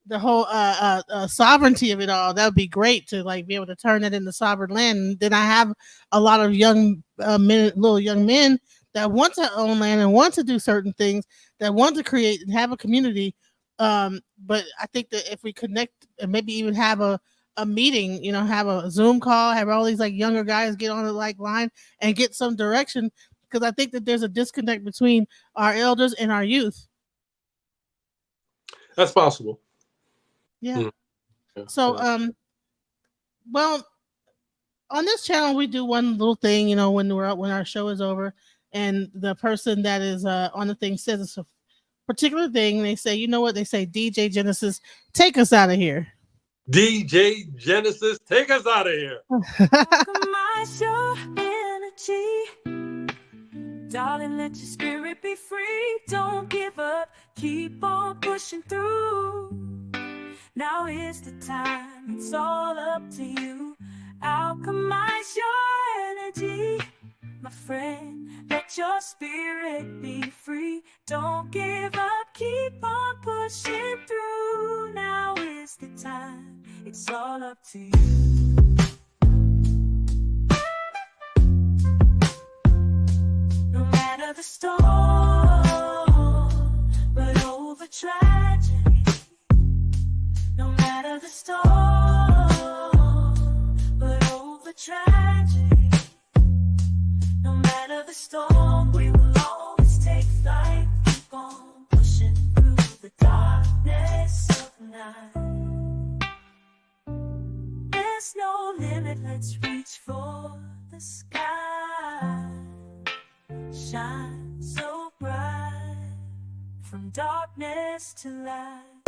the whole sovereignty of it all. That would be great to like be able to turn it into sovereign land. And then I have a lot of young little young men that want to own land and want to do certain things, that want to create and have a community. But I think that if we connect and maybe even have a meeting, have a Zoom call, have all these like younger guys get on the like line and get some direction, because I think that there's a disconnect between our elders and our youth. That's possible. Yeah. Yeah, So, yeah. well, on this channel we do one little thing, you know, when our show is over, and the person that is on the thing says it's a particular thing. They say, you know what? They say, DJ Genesis, take us out of here. DJ Genesis, take us out of here. Alchemize your energy. Darling, let your spirit be free. Don't give up. Keep on pushing through. Now is the time. It's all up to you. Alchemize your energy. My friend, let your spirit be free. Don't give up, keep on pushing through. Now is the time, it's all up to you. No matter the storm, but over tragedy. No matter the storm, but over tragedy. No matter the storm, we will always take flight. Keep on pushing through the darkness of night. There's no limit, let's reach for the sky. Shine so bright, from darkness to light.